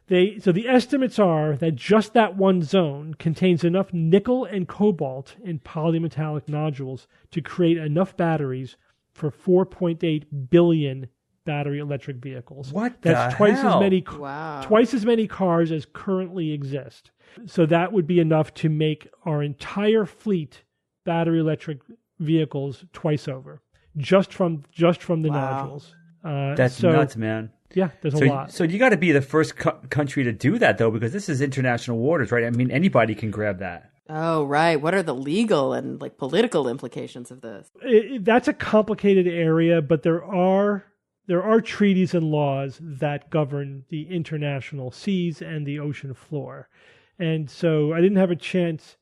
So the estimates are that just that one zone contains enough nickel and cobalt in polymetallic nodules to create enough batteries for 4.8 billion battery electric vehicles. That's twice as many cars as currently exist. So that would be enough to make our entire fleet battery electric vehicles twice over, just from the nodules. That's nuts, man. Yeah, there's a lot. So you got to be the first country to do that, though, because this is international waters, right? I mean, anybody can grab that. Oh, right. What are the legal and political implications of this? That's a complicated area, but there are treaties and laws that govern the international seas and the ocean floor. And so I didn't have a chance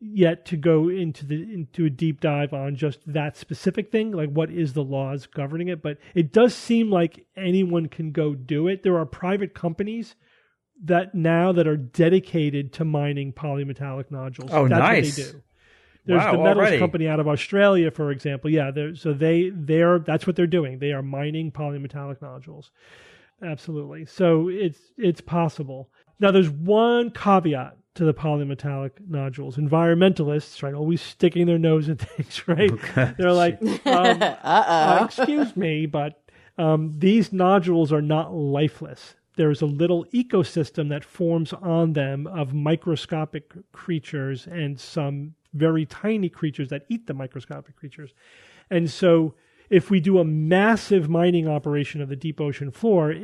yet to go into a deep dive on just that specific thing, like what is the laws governing it. But it does seem like anyone can go do it. There are private companies that are dedicated to mining polymetallic nodules. Oh, that's nice. What they do. There's the metals company out of Australia, for example. Yeah, that's what they're doing. They are mining polymetallic nodules. Absolutely. So it's possible. Now, there's one caveat to the polymetallic nodules. Environmentalists, right, always sticking their nose in things, right? Okay. They're like, excuse me, but these nodules are not lifeless. there's a little ecosystem that forms on them of microscopic creatures and some very tiny creatures that eat the microscopic creatures. And so if we do a massive mining operation of the deep ocean floor,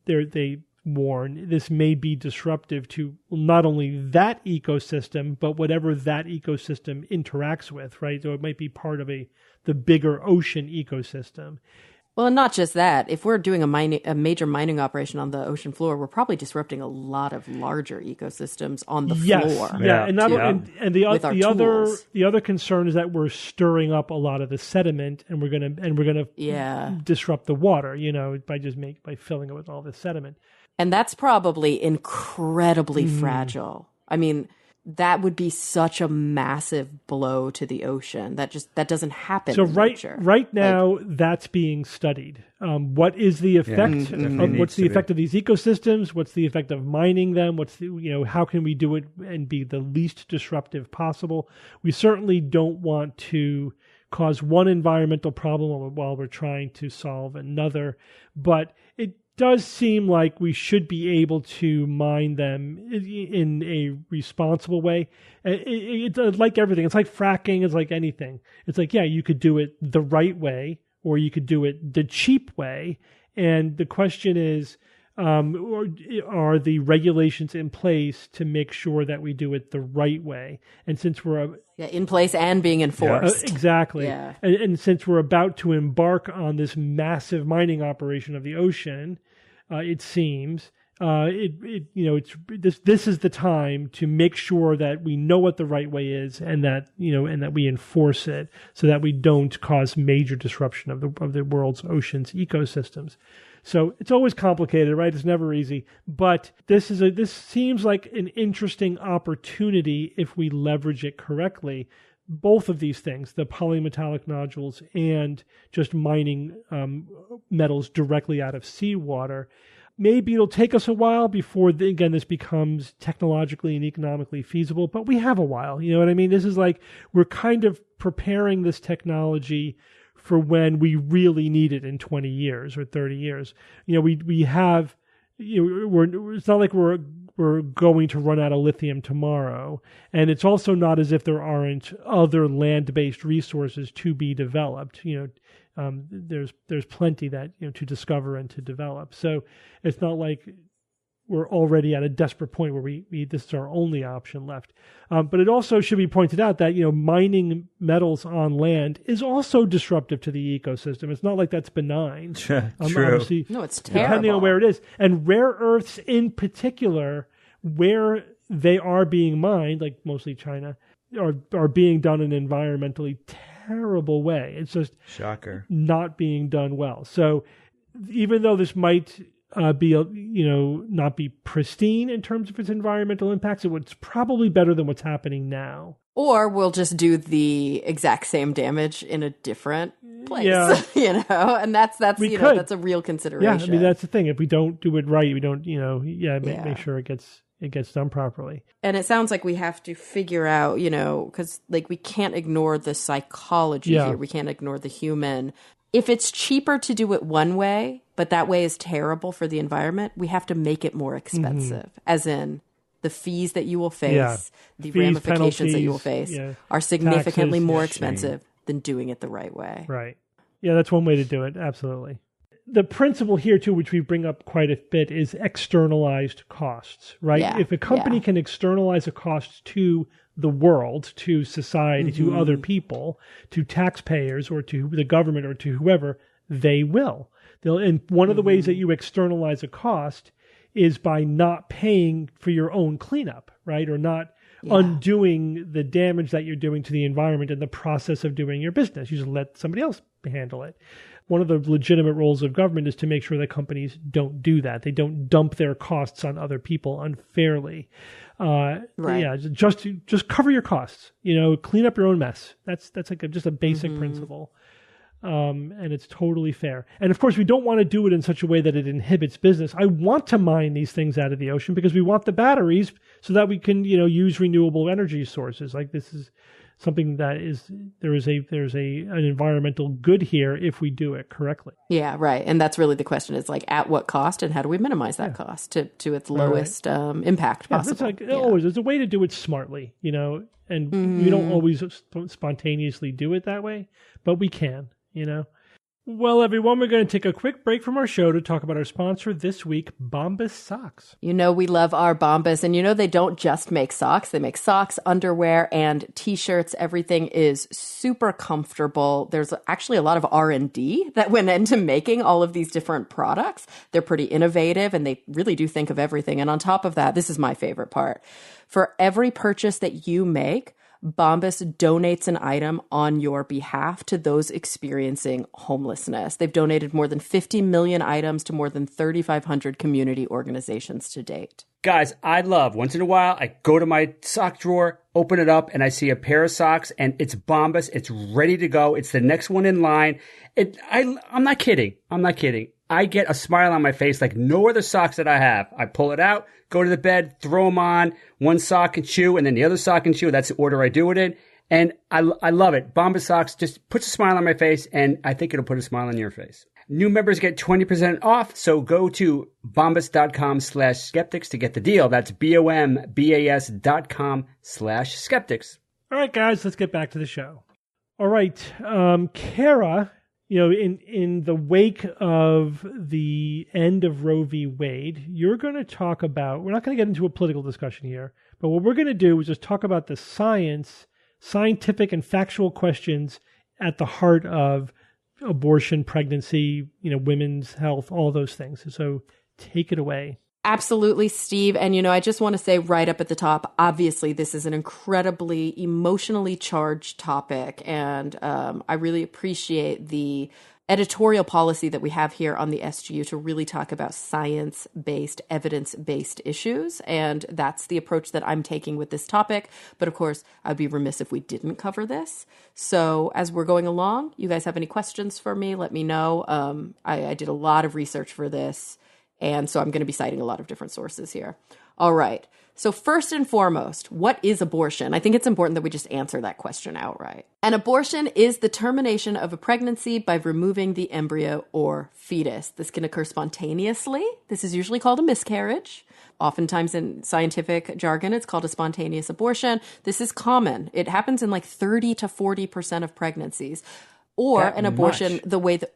they warn this may be disruptive to not only that ecosystem, but whatever that ecosystem interacts with, right? So it might be part of the bigger ocean ecosystem. Well, and not just that. If we're doing a major mining operation on the ocean floor, we're probably disrupting a lot of larger ecosystems on the floor. Yeah, and the other concern is that we're stirring up a lot of the sediment, and we're gonna disrupt the water, by filling it with all this sediment. And that's probably incredibly fragile. I mean, that would be such a massive blow to the ocean. That doesn't happen. So right now, that's being studied. What is the effect? What's the effect of these ecosystems? What's the effect of mining them? How can we do it and be the least disruptive possible? We certainly don't want to cause one environmental problem while we're trying to solve another, but it does seem like we should be able to mine them in a responsible way. It's like everything. It's like fracking. It's like anything. It's like, you could do it the right way, or you could do it the cheap way. And the question is, are the regulations in place to make sure that we do it the right way? And since we're in place and being enforced. Exactly. Yeah. And since we're about to embark on this massive mining operation of the ocean, it seems this is the time to make sure that we know what the right way is, and that we enforce it so that we don't cause major disruption of the world's oceans ecosystems. So it's always complicated, right? It's never easy. But this seems like an interesting opportunity if we leverage it correctly. Both of these things, the polymetallic nodules and just mining metals directly out of seawater. Maybe it'll take us a while before, this becomes technologically and economically feasible, but we have a while. You know what I mean? This is like we're kind of preparing this technology for when we really need it in 20 years or 30 years. We have, it's not like we're going to run out of lithium tomorrow. And it's also not as if there aren't other land-based resources to be developed. There's plenty that, to discover and to develop. So it's not like we're already at a desperate point where this is our only option left. But it also should be pointed out that, mining metals on land is also disruptive to the ecosystem. It's not like that's benign. True. No, it's terrible. Depending on where it is. And rare earths in particular, where they are being mined, like mostly China, are being done in an environmentally terrible way. It's just shocker, not being done well. So even though this might be not be pristine in terms of its environmental impacts, it's probably better than what's happening now. Or we'll just do the exact same damage in a different place. Yeah. And that's that's a real consideration. Yeah, I mean that's the thing. If we don't do it right, we don't make sure it gets done properly. And it sounds like we have to figure out, because we can't ignore the psychology here. We can't ignore the human. If it's cheaper to do it one way, but that way is terrible for the environment, we have to make it more expensive, as in the fees that you will face, the ramifications penalties, that you will face are significantly more expensive than doing it the right way. Right. Yeah, that's one way to do it. Absolutely. The principle here, too, which we bring up quite a bit, is externalized costs, right? Yeah. If a company can externalize a cost to the world, to society, to other people, to taxpayers, or to the government, or to whoever, they will. And one of the ways that you externalize a cost is by not paying for your own cleanup, right? Or not undoing the damage that you're doing to the environment in the process of doing your business. You just let somebody else handle it. One of the legitimate roles of government is to make sure that companies don't do that. They don't dump their costs on other people unfairly. Right. Yeah, just cover your costs. Clean up your own mess. That's like just a basic principle. And it's totally fair. And of course, we don't want to do it in such a way that it inhibits business. I want to mine these things out of the ocean because we want the batteries so that we can, use renewable energy sources. Like this is something that there's an environmental good here if we do it correctly. Yeah, right. And that's really the question. It's like, at what cost, and how do we minimize that cost to its lowest impact possible? It's like always, there's a way to do it smartly, and we don't always spontaneously do it that way, but we can, Well, everyone, we're going to take a quick break from our show to talk about our sponsor this week, Bombas Socks. We love our Bombas, and they don't just make socks. They make socks, underwear, and T-shirts. Everything is super comfortable. There's actually a lot of R&D that went into making all of these different products. They're pretty innovative, and they really do think of everything. And on top of that, this is my favorite part. For every purchase that you make, Bombas donates an item on your behalf to those experiencing homelessness. They've donated more than 50 million items to more than 3,500 community organizations to date. Guys, I love, once in a while, I go to my sock drawer, open it up, and I see a pair of socks, and it's Bombas. It's ready to go. It's the next one in line. I'm not kidding. I get a smile on my face like no other socks that I have. I pull it out, go to the bed, throw them on, one sock and shoe, and then the other sock and shoe. That's the order I do it in. And I love it. Bombas Socks just puts a smile on my face, and I think it'll put a smile on your face. New members get 20% off, so go to bombas.com/skeptics to get the deal. That's BOMBAS.com/skeptics. All right, guys, let's get back to the show. All right, Kara, in the wake of the end of Roe v. Wade, you're going to talk about, we're not going to get into a political discussion here, but what we're going to do is just talk about the scientific and factual questions at the heart of abortion, pregnancy, women's health, all those things. So take it away. Absolutely, Steve. And, I just want to say right up at the top, obviously, this is an incredibly emotionally charged topic. And I really appreciate the editorial policy that we have here on the SGU to really talk about science-based, evidence-based issues. And that's the approach that I'm taking with this topic. But of course, I'd be remiss if we didn't cover this. So as we're going along, you guys have any questions for me? Let me know. I did a lot of research for this. And so I'm going to be citing a lot of different sources here. All right. So first and foremost, what is abortion? I think it's important that we just answer that question outright. An abortion is the termination of a pregnancy by removing the embryo or fetus. This can occur spontaneously. This is usually called a miscarriage. Oftentimes in scientific jargon, it's called a spontaneous abortion. This is common. It happens in like 30 to 40% of pregnancies. Or an abortion, the way that,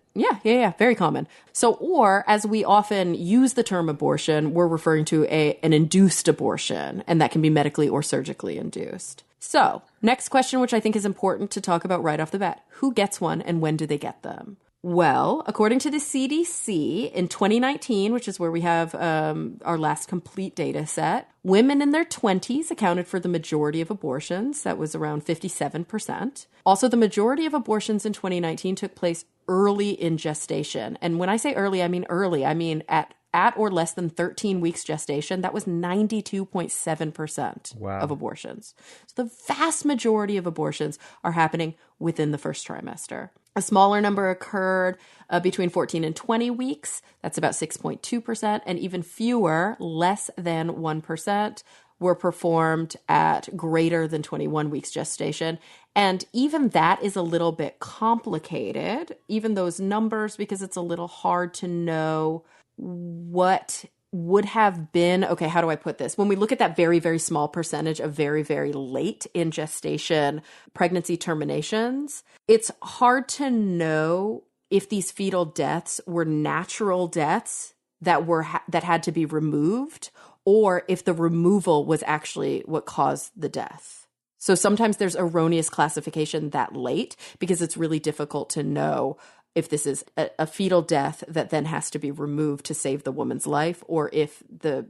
very common. So, or as we often use the term abortion, we're referring to an induced abortion, and that can be medically or surgically induced. So, next question, which I think is important to talk about right off the bat. Who gets one and when do they get them? Well, according to the CDC, in 2019, which is where we have our last complete data set, women in their 20s accounted for the majority of abortions. That was around 57%. Also, the majority of abortions in 2019 took place early in gestation. And when I say early, I mean early. I mean at or less than 13 weeks gestation. That was 92.7% of abortions. So the vast majority of abortions are happening within the first trimester. A smaller number occurred between 14 and 20 weeks. That's about 6.2%. And even fewer, less than 1%, were performed at greater than 21 weeks gestation. And even that is a little bit complicated, even those numbers, because it's a little hard to know what would have been, okay, how do I put this? When we look at that very, very small percentage of very, very late in gestation pregnancy terminations, it's hard to know if these fetal deaths were natural deaths that had to be removed, or if the removal was actually what caused the death. So sometimes there's erroneous classification that late because it's really difficult to know if this is a fetal death that then has to be removed to save the woman's life, or if the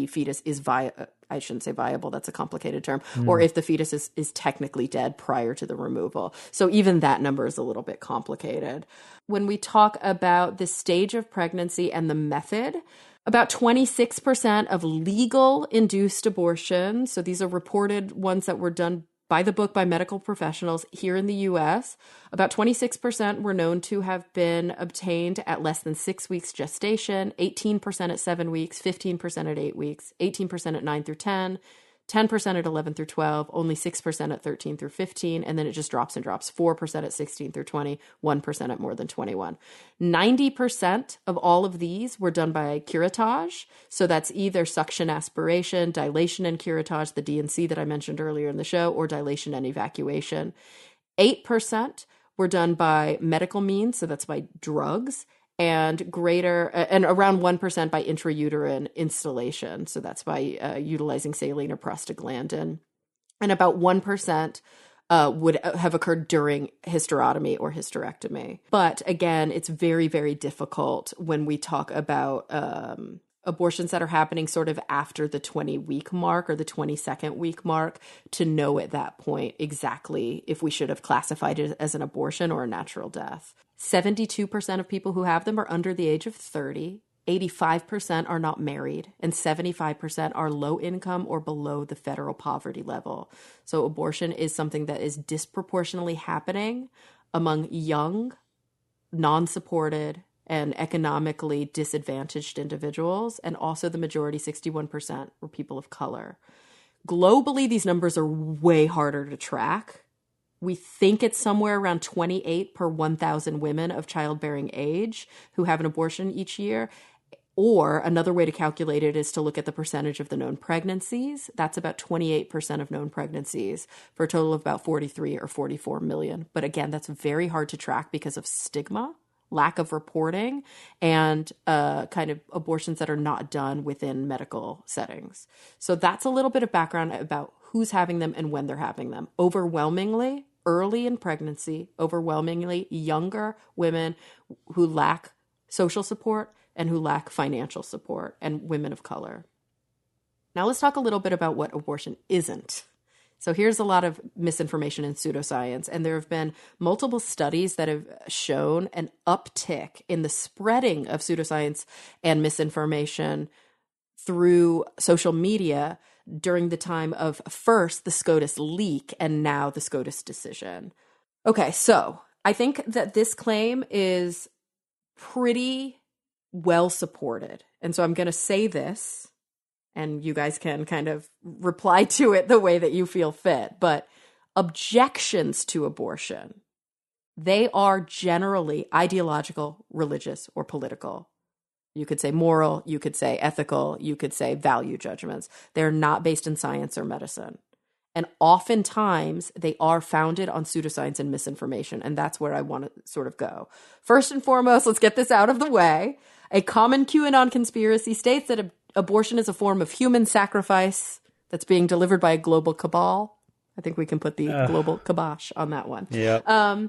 fetus is I shouldn't say viable, that's a complicated term, or if the fetus is technically dead prior to the removal. So even that number is a little bit complicated. When we talk about the stage of pregnancy and the method, about 26% of legal induced abortions, so these are reported ones that were done by the book by medical professionals here in the U.S., about 26% were known to have been obtained at less than 6 weeks gestation, 18% at 7 weeks, 15% at 8 weeks, 18% at 9 through 10, 10% at 11 through 12, only 6% at 13 through 15, and then it just drops and drops. 4% at 16 through 20, 1% at more than 21. 90% of all of these were done by curettage. So that's either suction aspiration, dilation and curettage, the D&C that I mentioned earlier in the show, or dilation and evacuation. 8% were done by medical means, so that's by drugs, and around 1% by intrauterine installation, so that's by utilizing saline or prostaglandin, and about 1% would have occurred during hysterotomy or hysterectomy. But again, it's very, very difficult when we talk about abortions that are happening sort of after the 20-week mark or the 22nd week mark to know at that point exactly if we should have classified it as an abortion or a natural death. 72% of people who have them are under the age of 30. 85% are not married, and 75% are low income or below the federal poverty level. So abortion is something that is disproportionately happening among young, non-supported, and economically disadvantaged individuals, and also the majority, 61%, were people of color. Globally, these numbers are way harder to track. We think it's somewhere around 28 per 1,000 women of childbearing age who have an abortion each year. Or another way to calculate it is to look at the percentage of the known pregnancies. That's about 28% of known pregnancies for a total of about 43 or 44 million. But again, that's very hard to track because of stigma, lack of reporting, and kind of abortions that are not done within medical settings. So that's a little bit of background about who's having them and when they're having them. Overwhelmingly, early in pregnancy, overwhelmingly younger women who lack social support and who lack financial support, and women of color. Now let's talk a little bit about what abortion isn't. So here's a lot of misinformation and pseudoscience, and there have been multiple studies that have shown an uptick in the spreading of pseudoscience and misinformation through social media during the time of first the SCOTUS leak and now the SCOTUS decision. Okay, so I think that this claim is pretty well supported. And so I'm going to say this, and you guys can kind of reply to it the way that you feel fit. But objections to abortion, they are generally ideological, religious, or political. You could say moral, you could say ethical, you could say value judgments. They're not based in science or medicine. And oftentimes they are founded on pseudoscience and misinformation. And that's where I want to sort of go. First and foremost, let's get this out of the way. A common QAnon conspiracy states that abortion is a form of human sacrifice that's being delivered by a global cabal. I think we can put the global kibosh on that one. Yeah.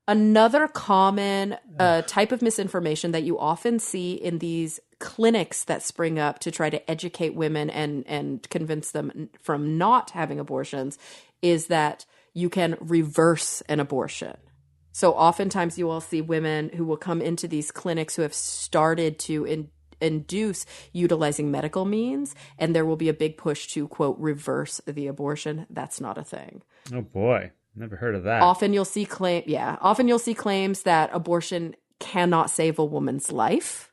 Another common type of misinformation that you often see in these clinics that spring up to try to educate women and convince them from not having abortions is that you can reverse an abortion. So oftentimes you will see women who will come into these clinics who have started to induce utilizing medical means, and there will be a big push to, quote, reverse the abortion. That's not a thing. Oh, boy. Never heard of that. Often you'll see claims that abortion cannot save a woman's life.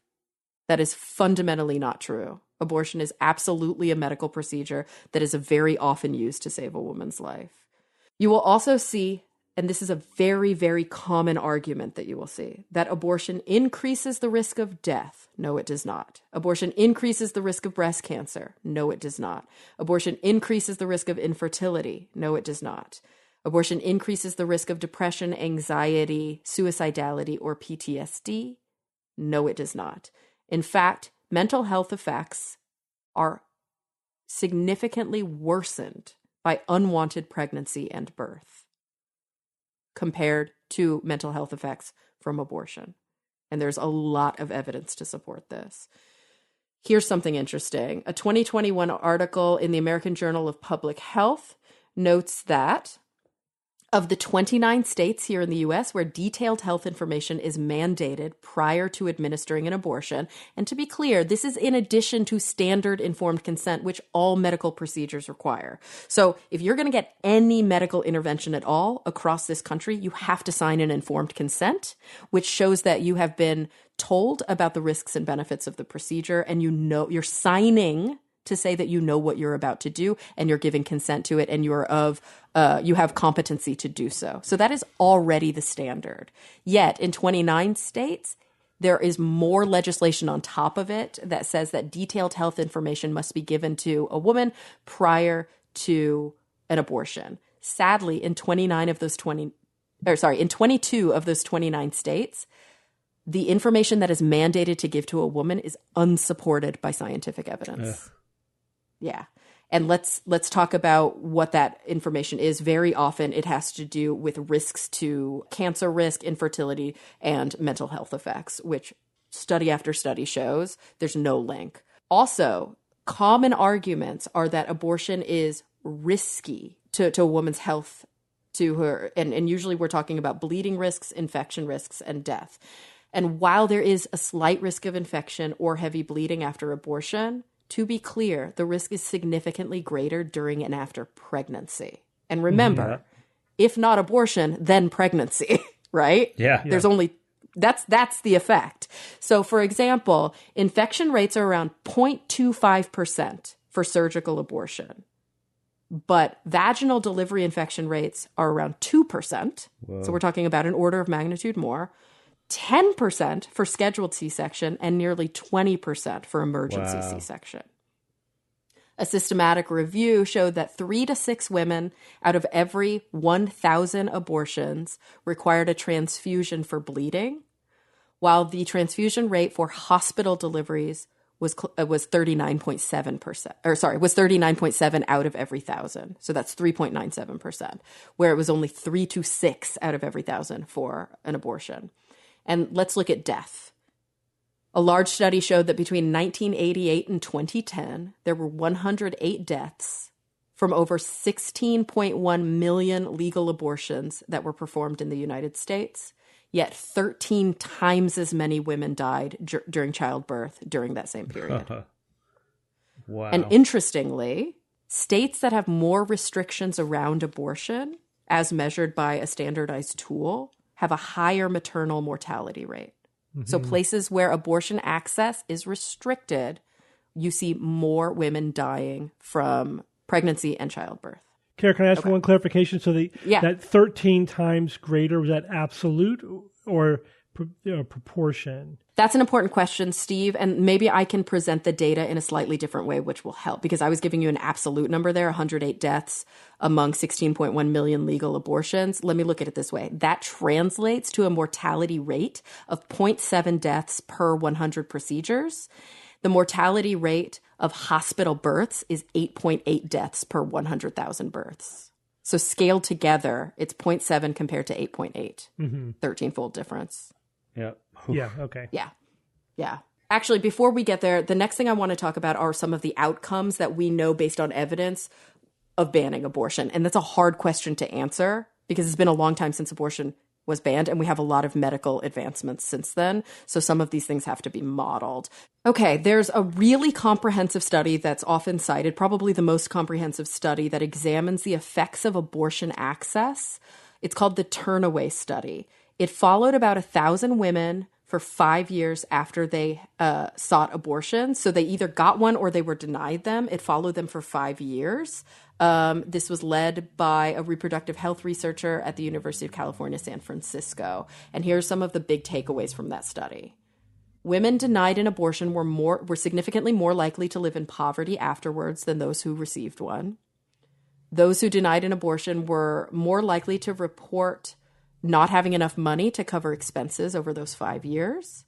That is fundamentally not true. Abortion is absolutely a medical procedure that is very often used to save a woman's life. You will also see, and this is a very, very common argument that you will see, that abortion increases the risk of death. No, it does not. Abortion increases the risk of breast cancer. No, it does not. Abortion increases the risk of infertility. No, it does not. Abortion increases the risk of depression, anxiety, suicidality, or PTSD. No, it does not. In fact, mental health effects are significantly worsened by unwanted pregnancy and birth compared to mental health effects from abortion. And there's a lot of evidence to support this. Here's something interesting. A 2021 article in the American Journal of Public Health notes that of the 29 states here in the U.S. where detailed health information is mandated prior to administering an abortion, and to be clear, this is in addition to standard informed consent, which all medical procedures require. So if you're going to get any medical intervention at all across this country, you have to sign an informed consent, which shows that you have been told about the risks and benefits of the procedure, and you know you're signing to say that you know what you're about to do and you're giving consent to it and you have competency to do so. So that is already the standard. Yet in 29 states, there is more legislation on top of it that says that detailed health information must be given to a woman prior to an abortion. Sadly, in 22 of those 29 states, the information that is mandated to give to a woman is unsupported by scientific evidence. Yeah. And let's talk about what that information is. Very often it has to do with risks to cancer risk, infertility, and mental health effects, which study after study shows there's no link. Also, common arguments are that abortion is risky to a woman's health, to her, and usually we're talking about bleeding risks, infection risks, and death. And while there is a slight risk of infection or heavy bleeding after abortion, to be clear, the risk is significantly greater during and after pregnancy. And remember, if not abortion, then pregnancy, right? Yeah. There's only that's the effect. So for example, infection rates are around 0.25% for surgical abortion. But vaginal delivery infection rates are around 2%. Whoa. So we're talking about an order of magnitude more. 10% for scheduled C-section and nearly 20% for emergency C-section. A systematic review showed that 3 to 6 women out of every 1,000 abortions required a transfusion for bleeding, while the transfusion rate for hospital deliveries was 39.7%, or sorry, was 39.7 out of every 1,000. So that's 3.97%, where it was only 3 to 6 out of every 1,000 for an abortion. And let's look at death. A large study showed that between 1988 and 2010, there were 108 deaths from over 16.1 million legal abortions that were performed in the United States, yet 13 times as many women died during childbirth during that same period. Wow. And interestingly, states that have more restrictions around abortion, as measured by a standardized tool, have a higher maternal mortality rate. Mm-hmm. So places where abortion access is restricted, you see more women dying from pregnancy and childbirth. Kara, can I ask one clarification? So that 13 times greater, was that absolute or proportion? That's an important question, Steve, and maybe I can present the data in a slightly different way, which will help, because I was giving you an absolute number there, 108 deaths among 16.1 million legal abortions. Let me look at it this way. That translates to a mortality rate of 0.7 deaths per 100 procedures. The mortality rate of hospital births is 8.8 deaths per 100,000 births. So scaled together, it's 0.7 compared to 8.8, 13-fold difference. Yeah. Yeah. Okay. Yeah. Actually, before we get there, the next thing I want to talk about are some of the outcomes that we know based on evidence of banning abortion. And that's a hard question to answer because it's been a long time since abortion was banned, and we have a lot of medical advancements since then. So some of these things have to be modeled. Okay, there's a really comprehensive study that's often cited, probably the most comprehensive study that examines the effects of abortion access. It's called the Turnaway Study. It followed about 1,000 women for 5 years after they sought abortion. So they either got one or they were denied them. It followed them for 5 years. This was led by a reproductive health researcher at the University of California, San Francisco. And here's some of the big takeaways from that study. Women denied an abortion were significantly more likely to live in poverty afterwards than those who received one. Those who denied an abortion were more likely to report not having enough money to cover expenses over those 5 years.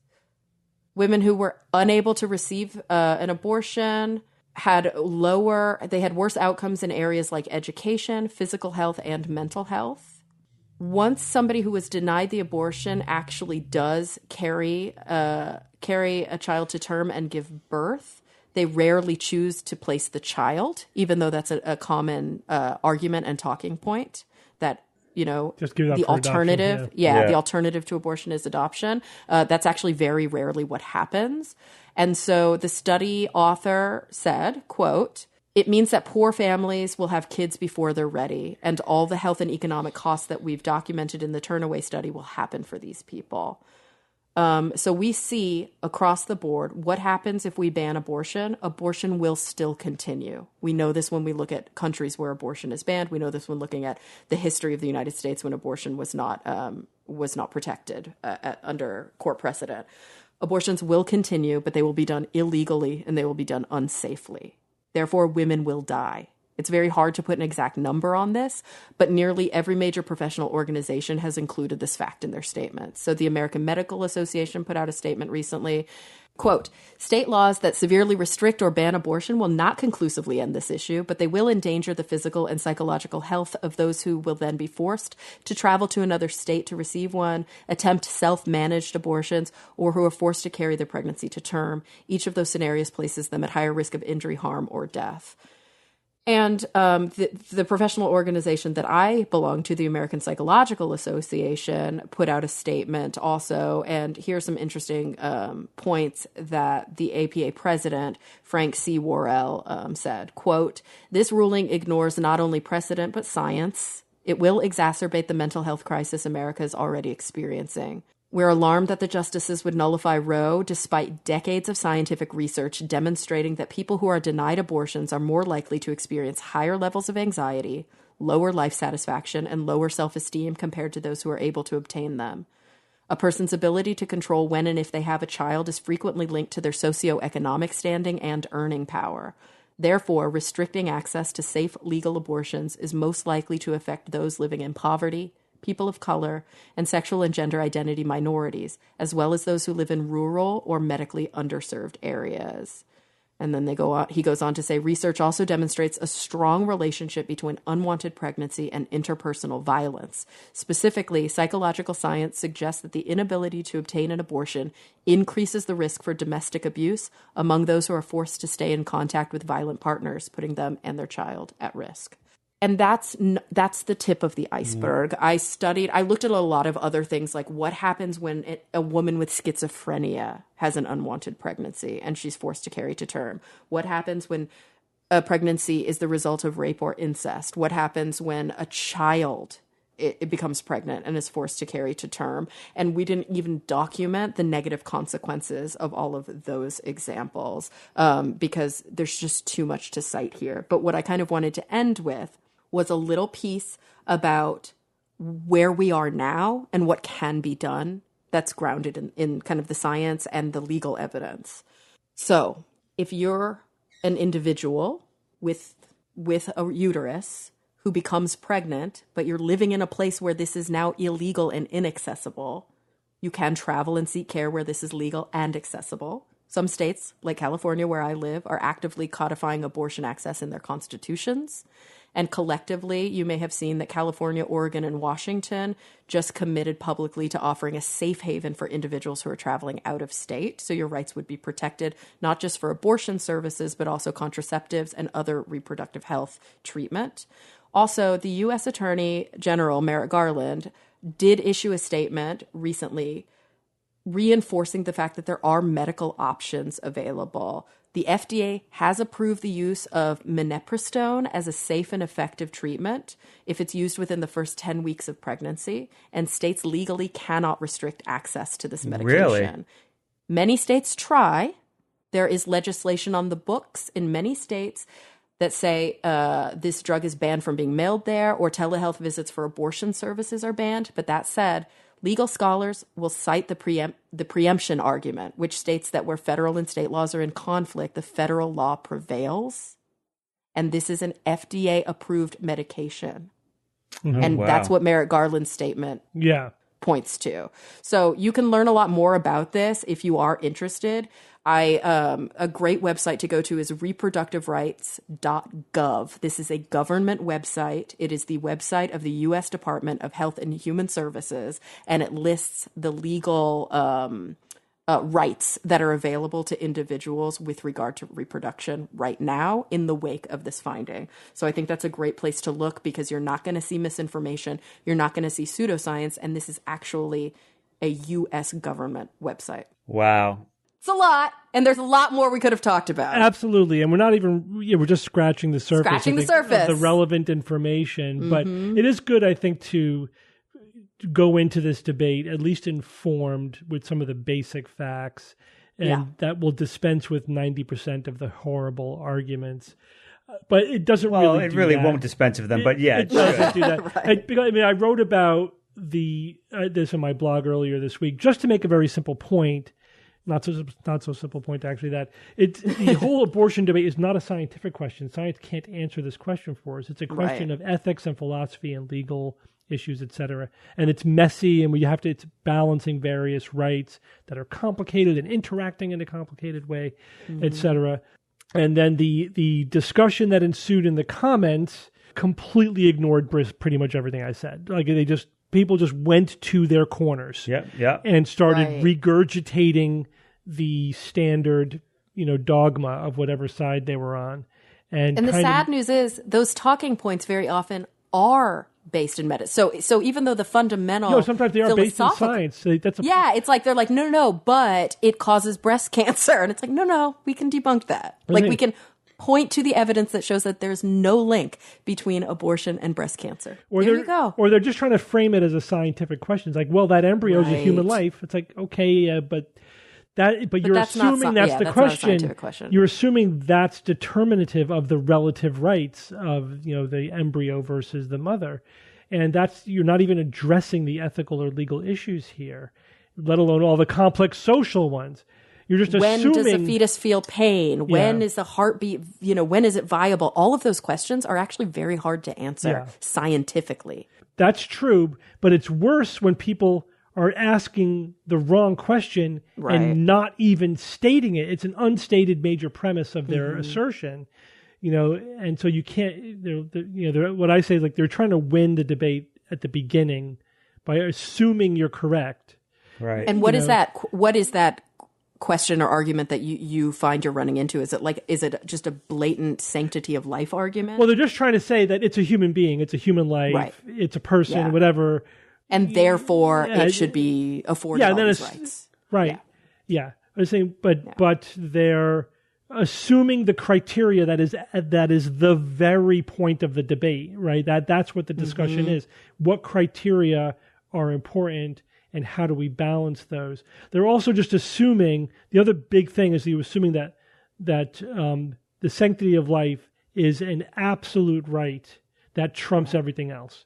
Women who were unable to receive an abortion had worse outcomes in areas like education, physical health, and mental health. Once somebody who was denied the abortion actually does carry a child to term and give birth, they rarely choose to place the child, even though that's a common argument and talking point that, just give it up the for alternative. adoption, The alternative to abortion is adoption. That's actually very rarely what happens. And so the study author said, quote, "It means that poor families will have kids before they're ready, and all the health and economic costs that we've documented in the Turnaway study will happen for these people." So we see across the board what happens if we ban abortion. Abortion will still continue. We know this when we look at countries where abortion is banned. We know this when looking at the history of the United States when abortion was not protected under court precedent. Abortions will continue, but they will be done illegally and they will be done unsafely. Therefore, women will die. It's very hard to put an exact number on this, but nearly every major professional organization has included this fact in their statements. So the American Medical Association put out a statement recently, quote, "State laws that severely restrict or ban abortion will not conclusively end this issue, but they will endanger the physical and psychological health of those who will then be forced to travel to another state to receive one, attempt self-managed abortions, or who are forced to carry their pregnancy to term. Each of those scenarios places them at higher risk of injury, harm, or death." And the professional organization that I belong to, the American Psychological Association, put out a statement also. And here's some interesting points that the APA president, Frank C. Worrell, said. Quote, "This ruling ignores not only precedent, but science. It will exacerbate the mental health crisis America is already experiencing. We're alarmed that the justices would nullify Roe despite decades of scientific research demonstrating that people who are denied abortions are more likely to experience higher levels of anxiety, lower life satisfaction, and lower self-esteem compared to those who are able to obtain them. A person's ability to control when and if they have a child is frequently linked to their socioeconomic standing and earning power. Therefore, restricting access to safe legal abortions is most likely to affect those living in poverty, people of color, and sexual and gender identity minorities, as well as those who live in rural or medically underserved areas." And then he goes on to say, "Research also demonstrates a strong relationship between unwanted pregnancy and interpersonal violence. Specifically, psychological science suggests that the inability to obtain an abortion increases the risk for domestic abuse among those who are forced to stay in contact with violent partners, putting them and their child at risk." And that's the tip of the iceberg. I looked at a lot of other things, like what happens when a woman with schizophrenia has an unwanted pregnancy and she's forced to carry to term. What happens when a pregnancy is the result of rape or incest? What happens when a child it becomes pregnant and is forced to carry to term? And we didn't even document the negative consequences of all of those examples because there's just too much to cite here. But what I kind of wanted to end with was a little piece about where we are now and what can be done that's grounded in kind of the science and the legal evidence. So if you're an individual with a uterus who becomes pregnant, but you're living in a place where this is now illegal and inaccessible, you can travel and seek care where this is legal and accessible. Some states, like California, where I live, are actively codifying abortion access in their constitutions. And collectively, you may have seen that California, Oregon, and Washington just committed publicly to offering a safe haven for individuals who are traveling out of state. So your rights would be protected, not just for abortion services, but also contraceptives and other reproductive health treatment. Also, the U.S. Attorney General, Merrick Garland, did issue a statement recently reinforcing the fact that there are medical options available. The FDA has approved the use of minestrone as a safe and effective treatment if it's used within the first 10 weeks of pregnancy, and states legally cannot restrict access to this medication. Really? Many states try. There is legislation on the books in many states that say this drug is banned from being mailed there, or telehealth visits for abortion services are banned. But that said, legal scholars will cite the preemption argument, which states that where federal and state laws are in conflict, the federal law prevails. And this is an FDA-approved medication. Mm-hmm. And wow. that's what Merrick Garland's statement points to. So you can learn a lot more about this if you are interested. A great website to go to is reproductiverights.gov. This is a government website. It is the website of the U.S. Department of Health and Human Services, and it lists the legal rights that are available to individuals with regard to reproduction right now in the wake of this finding. So I think that's a great place to look because you're not going to see misinformation. You're not going to see pseudoscience, and this is actually a U.S. government website. Wow. It's a lot, and there's a lot more we could have talked about. Absolutely, and we're not even, we're just scratching the surface. Scratching the surface. Of the relevant information, but it is good, I think, to go into this debate at least informed with some of the basic facts, and that will dispense with 90% of the horrible arguments. But it doesn't Well, really it do really that. won't dispense with them, but yeah, It doesn't do that. Right. I mean, I wrote about this on my blog earlier this week just to make a very simple point. Not so simple point, actually, that the whole abortion debate is not a scientific question. Science can't answer this question for us. It's a question of ethics and philosophy and legal issues, etc. And it's messy, and it's balancing various rights that are complicated and interacting in a complicated way, etc. And then the discussion that ensued in the comments completely ignored pretty much everything I said. Like people just went to their corners and started regurgitating the standard, dogma of whatever side they were on. And the sad news is those talking points very often are based in medicine. So even though the fundamental sometimes they are based in science. It's like they're like, no, but it causes breast cancer. And it's like, no, we can debunk that. We can point to the evidence that shows that there's no link between abortion and breast cancer. There you go. Or they're just trying to frame it as a scientific question. It's like, well, that embryo is a human life. It's like, okay, but you're assuming that's the question. You're assuming that's determinative of the relative rights of the embryo versus the mother, and you're not even addressing the ethical or legal issues here, let alone all the complex social ones. You're just assuming. When does a fetus feel pain? When is the heartbeat? When is it viable? All of those questions are actually very hard to answer scientifically. That's true, but it's worse when people are asking the wrong question and not even stating it. It's an unstated major premise of their assertion, and so you can't, what I say is like they're trying to win the debate at the beginning by assuming you're correct. Right. And what is that question or argument that you find you're running into? Is it just a blatant sanctity of life argument? Well, they're just trying to say that it's a human being, it's a human life, it's a person, whatever. And therefore, it should be afforded all these rights. Right. Yeah. I was saying, but they're assuming the criteria that is the very point of the debate, right? That's what the discussion is. What criteria are important, and how do we balance those? They're also just assuming, the other big thing is you're assuming that the sanctity of life is an absolute right that trumps everything else.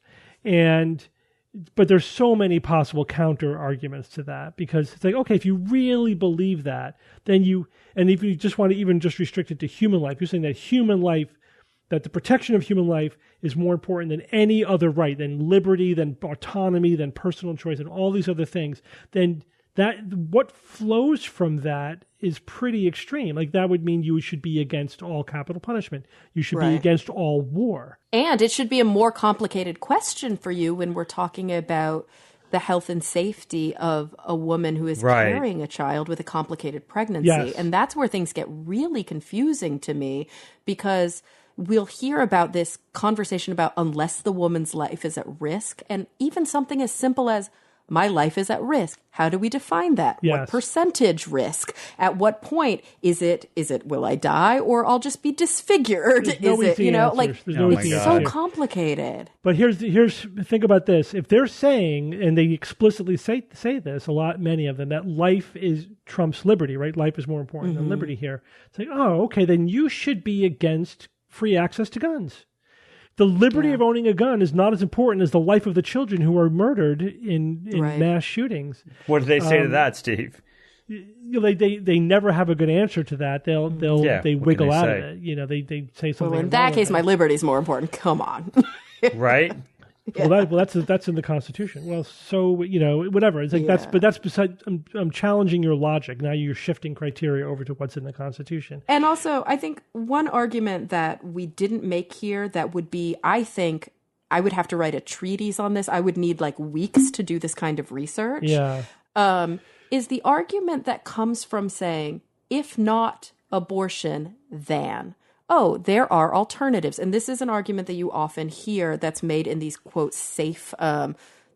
But there's so many possible counter arguments to that, because it's like, okay, if you really believe that, then if you just want to even just restrict it to human life, you're saying that the protection of human life is more important than any other right, than liberty, than autonomy, than personal choice, and all these other things, then what flows from that is pretty extreme. Like that would mean you should be against all capital punishment. You should be against all war. And it should be a more complicated question for you when we're talking about the health and safety of a woman who is carrying a child with a complicated pregnancy. Yes. And that's where things get really confusing to me, because we'll hear about this conversation about unless the woman's life is at risk, and even something as simple as my life is at risk. How do we define that? Yes. What percentage risk? At what point is it will I die, or I'll just be disfigured? There's no is it, easy answers. There's no easy it's so answers. complicated. But think about this. If they're saying, and they explicitly say this, many of them, that life trumps liberty, right? Life is more important than liberty here. It's like, oh, okay, then you should be against free access to guns. The liberty of owning a gun is not as important as the life of the children who are murdered in mass shootings. What do they say to that, Steve? They never have a good answer to that. They wiggle out of it. They say something. Well, in that case, my liberty is more important. Come on. Right? Well, that's in the Constitution. Well, so whatever. It's like that's beside. I'm challenging your logic. Now you're shifting criteria over to what's in the Constitution. And also, I think one argument that we didn't make here that would be, I think, I would have to write a treatise on this. I would need weeks to do this kind of research. Yeah. Is the argument that comes from saying, if not abortion, then. Oh, there are alternatives. And this is an argument that you often hear that's made in these, quote, safe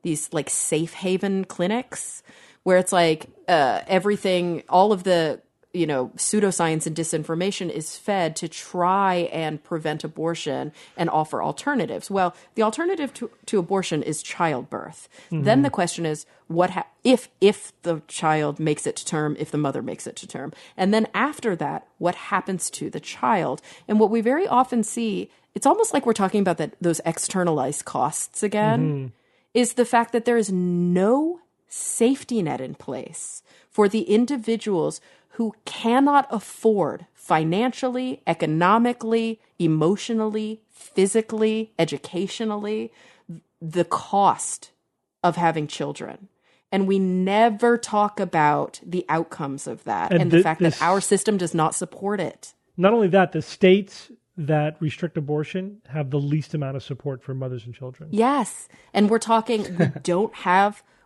haven clinics, where it's everything, all of the pseudoscience and disinformation is fed to try and prevent abortion and offer alternatives. Well, the alternative to abortion is childbirth. Mm-hmm. Then the question is, if the child makes it to term, if the mother makes it to term? And then after that, what happens to the child? And what we very often see, it's almost like we're talking about those externalized costs again, is the fact that there is no safety net in place for the individuals who cannot afford financially, economically, emotionally, physically, educationally, the cost of having children. And we never talk about the outcomes of that and the fact that our system does not support it. Not only that, the states that restrict abortion have the least amount of support for mothers and children. Yes. And we're talking,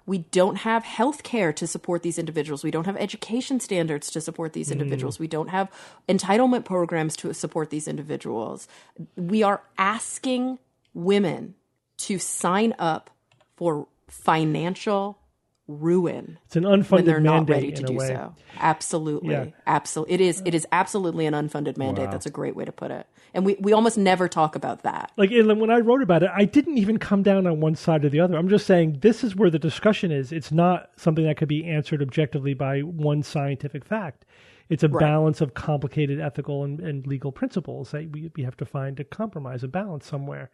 we don't have health care to support these individuals. We don't have education standards to support these individuals. We don't have entitlement programs to support these individuals. We are asking women to sign up for financial ruin. It's an unfunded when they're mandate not ready to in a do way. so. Absolutely. Yeah. Absolutely. It is absolutely an unfunded mandate. Wow. That's a great way to put it. And we almost never talk about that. Like when I wrote about it, I didn't even come down on one side or the other. I'm just saying this is where the discussion is. It's not something that could be answered objectively by one scientific fact. It's a balance of complicated ethical and legal principles that we have to find a compromise, a balance somewhere.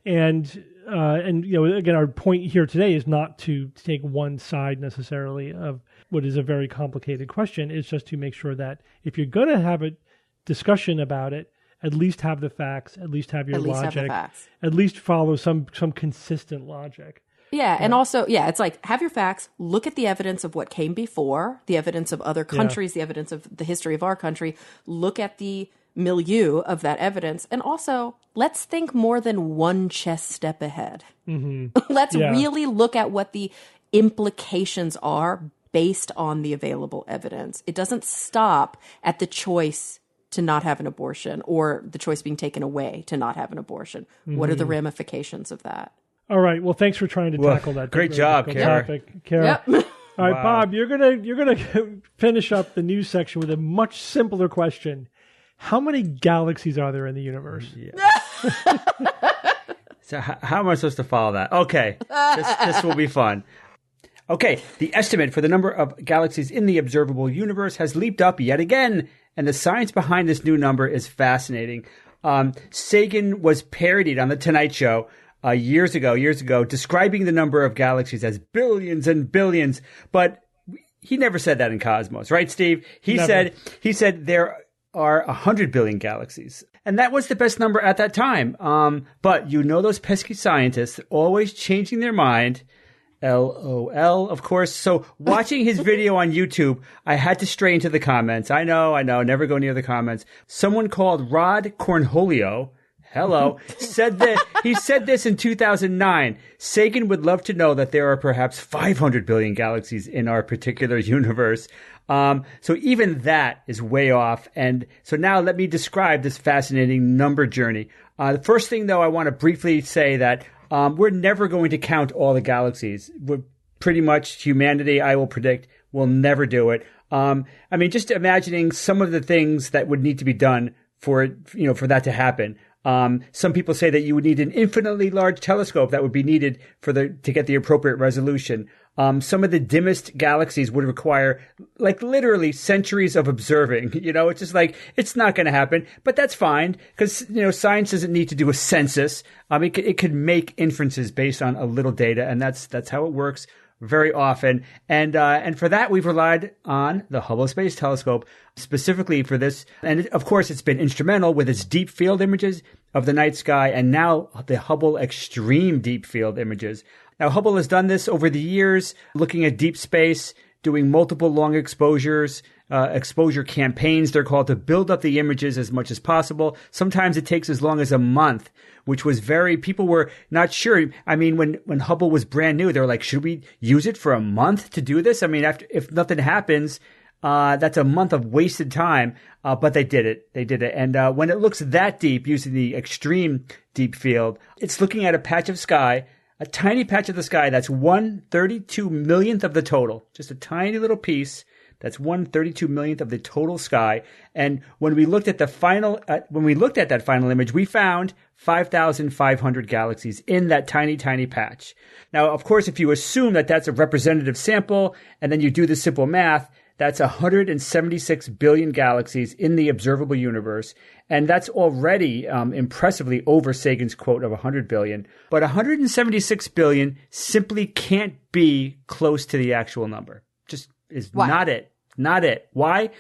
And again, our point here today is not to take one side necessarily of what is a very complicated question. It's just to make sure that if you're going to have a discussion about it, at least have the facts, at least have your logic, at least follow some consistent logic. Yeah, and also, it's like, have your facts, look at the evidence of what came before, the evidence of other countries, the evidence of the history of our country, look at the milieu of that evidence, and also, let's think more than one chess step ahead. Mm-hmm. Let's really look at what the implications are based on the available evidence. It doesn't stop at the choice to not have an abortion or the choice being taken away to not have an abortion. Mm-hmm. What are the ramifications of that? All right. Well, thanks for trying to tackle that. Great job, Kara. Yep. All right, Bob, you're gonna finish up the news section with a much simpler question. How many galaxies are there in the universe? Yeah. So how am I supposed to follow that? Okay, this will be fun. Okay, the estimate for the number of galaxies in the observable universe has leaped up yet again, and the science behind this new number is fascinating. Sagan was parodied on The Tonight Show years ago, describing the number of galaxies as billions and billions, but he never said that in Cosmos, right, Steve? He said there are 100 billion galaxies. And that was the best number at that time. But those pesky scientists always changing their mind. LOL, of course. So watching his video on YouTube, I had to stray into the comments. I know, never go near the comments. Someone called Rod Cornholio, said that he said this in 2009. Sagan would love to know that there are perhaps 500 billion galaxies in our particular universe. So even that is way off. And so now let me describe this fascinating number journey. The first thing, though, I want to briefly say that we're never going to count all the galaxies. We're pretty much humanity, I will predict, will never do it. Just imagining some of the things that would need to be done for that to happen. Some people say that you would need an infinitely large telescope that would be needed to get the appropriate resolution. Some of the dimmest galaxies would require literally centuries of observing. It's just it's not going to happen, but that's fine because, science doesn't need to do a census. It could make inferences based on a little data, and that's how it works very often. And for that, we've relied on the Hubble Space Telescope specifically for this. And of course, it's been instrumental with its deep field images of the night sky and now the Hubble Extreme Deep Field images. Now, Hubble has done this over the years, looking at deep space, doing multiple long exposure campaigns, they're called, to build up the images as much as possible. Sometimes it takes as long as a month, which was people were not sure. When Hubble was brand new, they were like, should we use it for a month to do this? If nothing happens, that's a month of wasted time. But they did it. And when it looks that deep using the extreme deep field, it's looking at a patch of sky, a tiny patch of the sky that's 1/32 millionth of the total, just a tiny little piece That's 1/32 millionth of the total sky. And when we looked at the final, that final image, we found 5,500 galaxies in that tiny, tiny patch. Now, of course, if you assume that that's a representative sample and then you do the simple math, that's 176 billion galaxies in the observable universe. And that's already impressively over Sagan's quote of 100 billion. But 176 billion simply can't be close to the actual number. Just is not it. Not it. Why?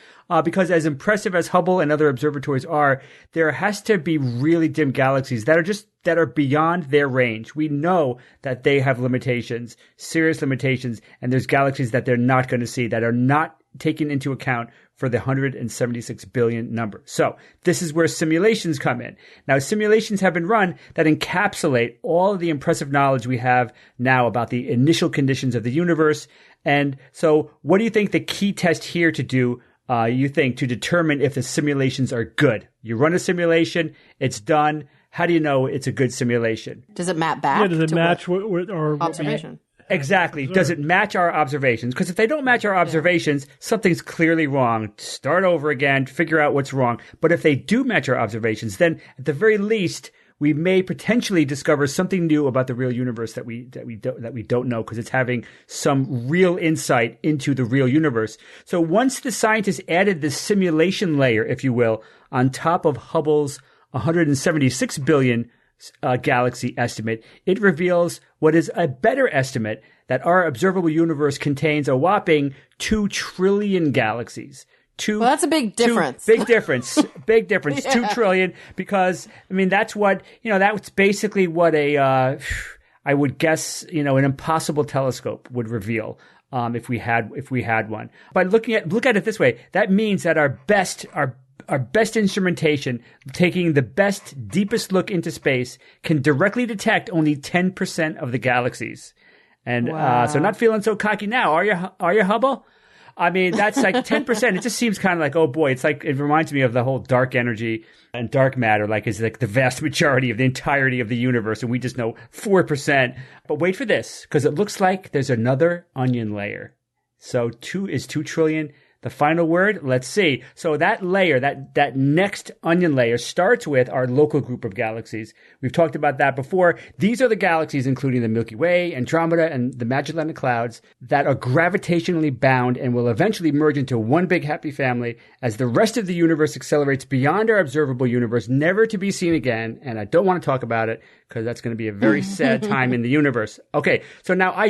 Because as impressive as Hubble and other observatories are, there has to be really dim galaxies that are beyond their range. We know that they have limitations, serious limitations, and there's galaxies that they're not going to see, that are not taken into account for the 176 billion number. So this is where simulations come in. Now, simulations have been run that encapsulate all of the impressive knowledge we have now about the initial conditions of the universe. And so what do you think the key test here to do, to determine if the simulations are good? You run a simulation, it's done. How do you know it's a good simulation? Does it map back? Yeah, does it to match our observation? Exactly. Does it match our observations? Because if they don't match our observations, something's clearly wrong. Start over again, figure out what's wrong. But if they do match our observations, then at the very least, we may potentially discover something new about the real universe that we don't know, because it's having some real insight into the real universe. So once the scientists added this simulation layer, if you will, on top of Hubble's 176 billion galaxy estimate, it reveals what is a better estimate, that our observable universe contains a whopping 2 trillion galaxies. Well, that's a big difference. Big difference. Big difference. Yeah. 2 trillion, because, I mean, that's what, that's basically what I would guess, an impossible telescope would reveal. If we had one. But look at it this way, that means that our best instrumentation, taking the best, deepest look into space, can directly detect only 10% of the galaxies. And so not feeling so cocky now, are you, Hubble? I mean, that's like 10%. It just seems kind of like, oh boy, it's like, it reminds me of the whole dark energy and dark matter, like is like the vast majority of the entirety of the universe, and we just know 4%. But wait for this, because it looks like there's another onion layer. So 2 trillion. The final word, let's see. So that layer, that next onion layer, starts with our local group of galaxies. We've talked about that before. These are the galaxies, including the Milky Way, Andromeda, and the Magellanic Clouds, that are gravitationally bound and will eventually merge into one big happy family as the rest of the universe accelerates beyond our observable universe, never to be seen again. And I don't want to talk about it, because that's going to be a very sad time in the universe. Okay, so now I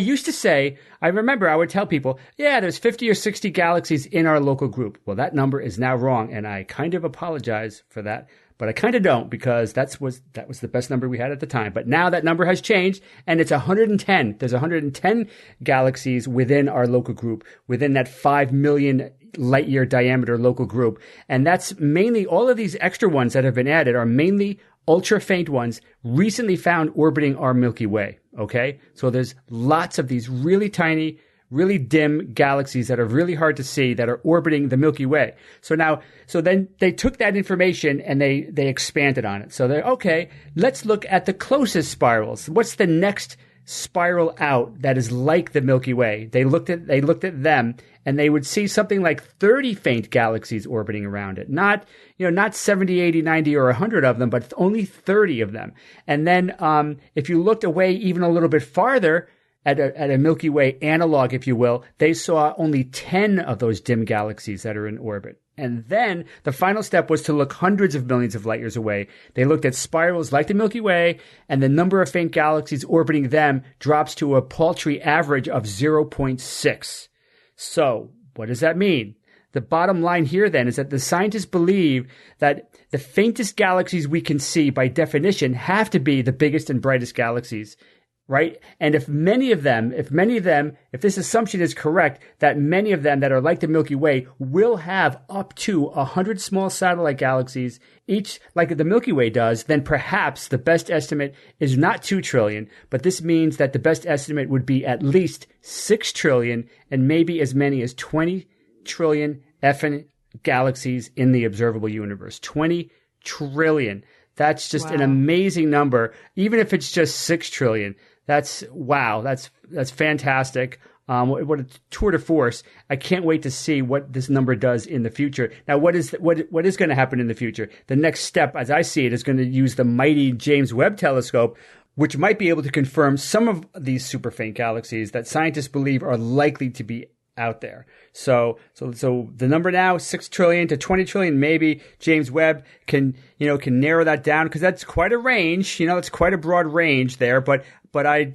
remember I would tell people, yeah, there's 50 or 60 galaxies in our local group. Well, that number is now wrong, and I kind of apologize for that, but I kind of don't, because that was the best number we had at the time. But now that number has changed, and it's 110. There's 110 galaxies within our local group, within that 5 million light year diameter local group. And that's mainly, all of these extra ones that have been added are mainly ultra faint ones recently found orbiting our Milky Way. Okay. So there's lots of these really tiny, really dim galaxies that are really hard to see that are orbiting the Milky Way. So then they took that information and they expanded on it. So let's look at the closest spirals. What's the next spiral out that is like the Milky Way? They looked at them, and they would see something like 30 faint galaxies orbiting around it. Not 70, 80, 90, or 100 of them, but only 30 of them. And then if you looked away even a little bit farther at a Milky Way analog, if you will, they saw only 10 of those dim galaxies that are in orbit. And then the final step was to look hundreds of millions of light years away. They looked at spirals like the Milky Way, and the number of faint galaxies orbiting them drops to a paltry average of 0.6. So what does that mean? The bottom line here then is that the scientists believe that the faintest galaxies we can see by definition have to be the biggest and brightest galaxies. Right? And if this assumption is correct, that many of them that are like the Milky Way will have up to 100 small satellite galaxies, each like the Milky Way does, then perhaps the best estimate is not 2 trillion, but this means that the best estimate would be at least 6 trillion and maybe as many as 20 trillion effing galaxies in the observable universe. 20 trillion. That's just an amazing number, even if it's just 6 trillion. That's fantastic. What a tour de force. I can't wait to see what this number does in the future. Now, what is going to happen in the future? The next step, as I see it, is going to use the mighty James Webb Telescope, which might be able to confirm some of these super faint galaxies that scientists believe are likely to be out there. So the number now, 6 trillion to 20 trillion, maybe James Webb can narrow that down, because that's quite a range. It's quite a broad range there, but I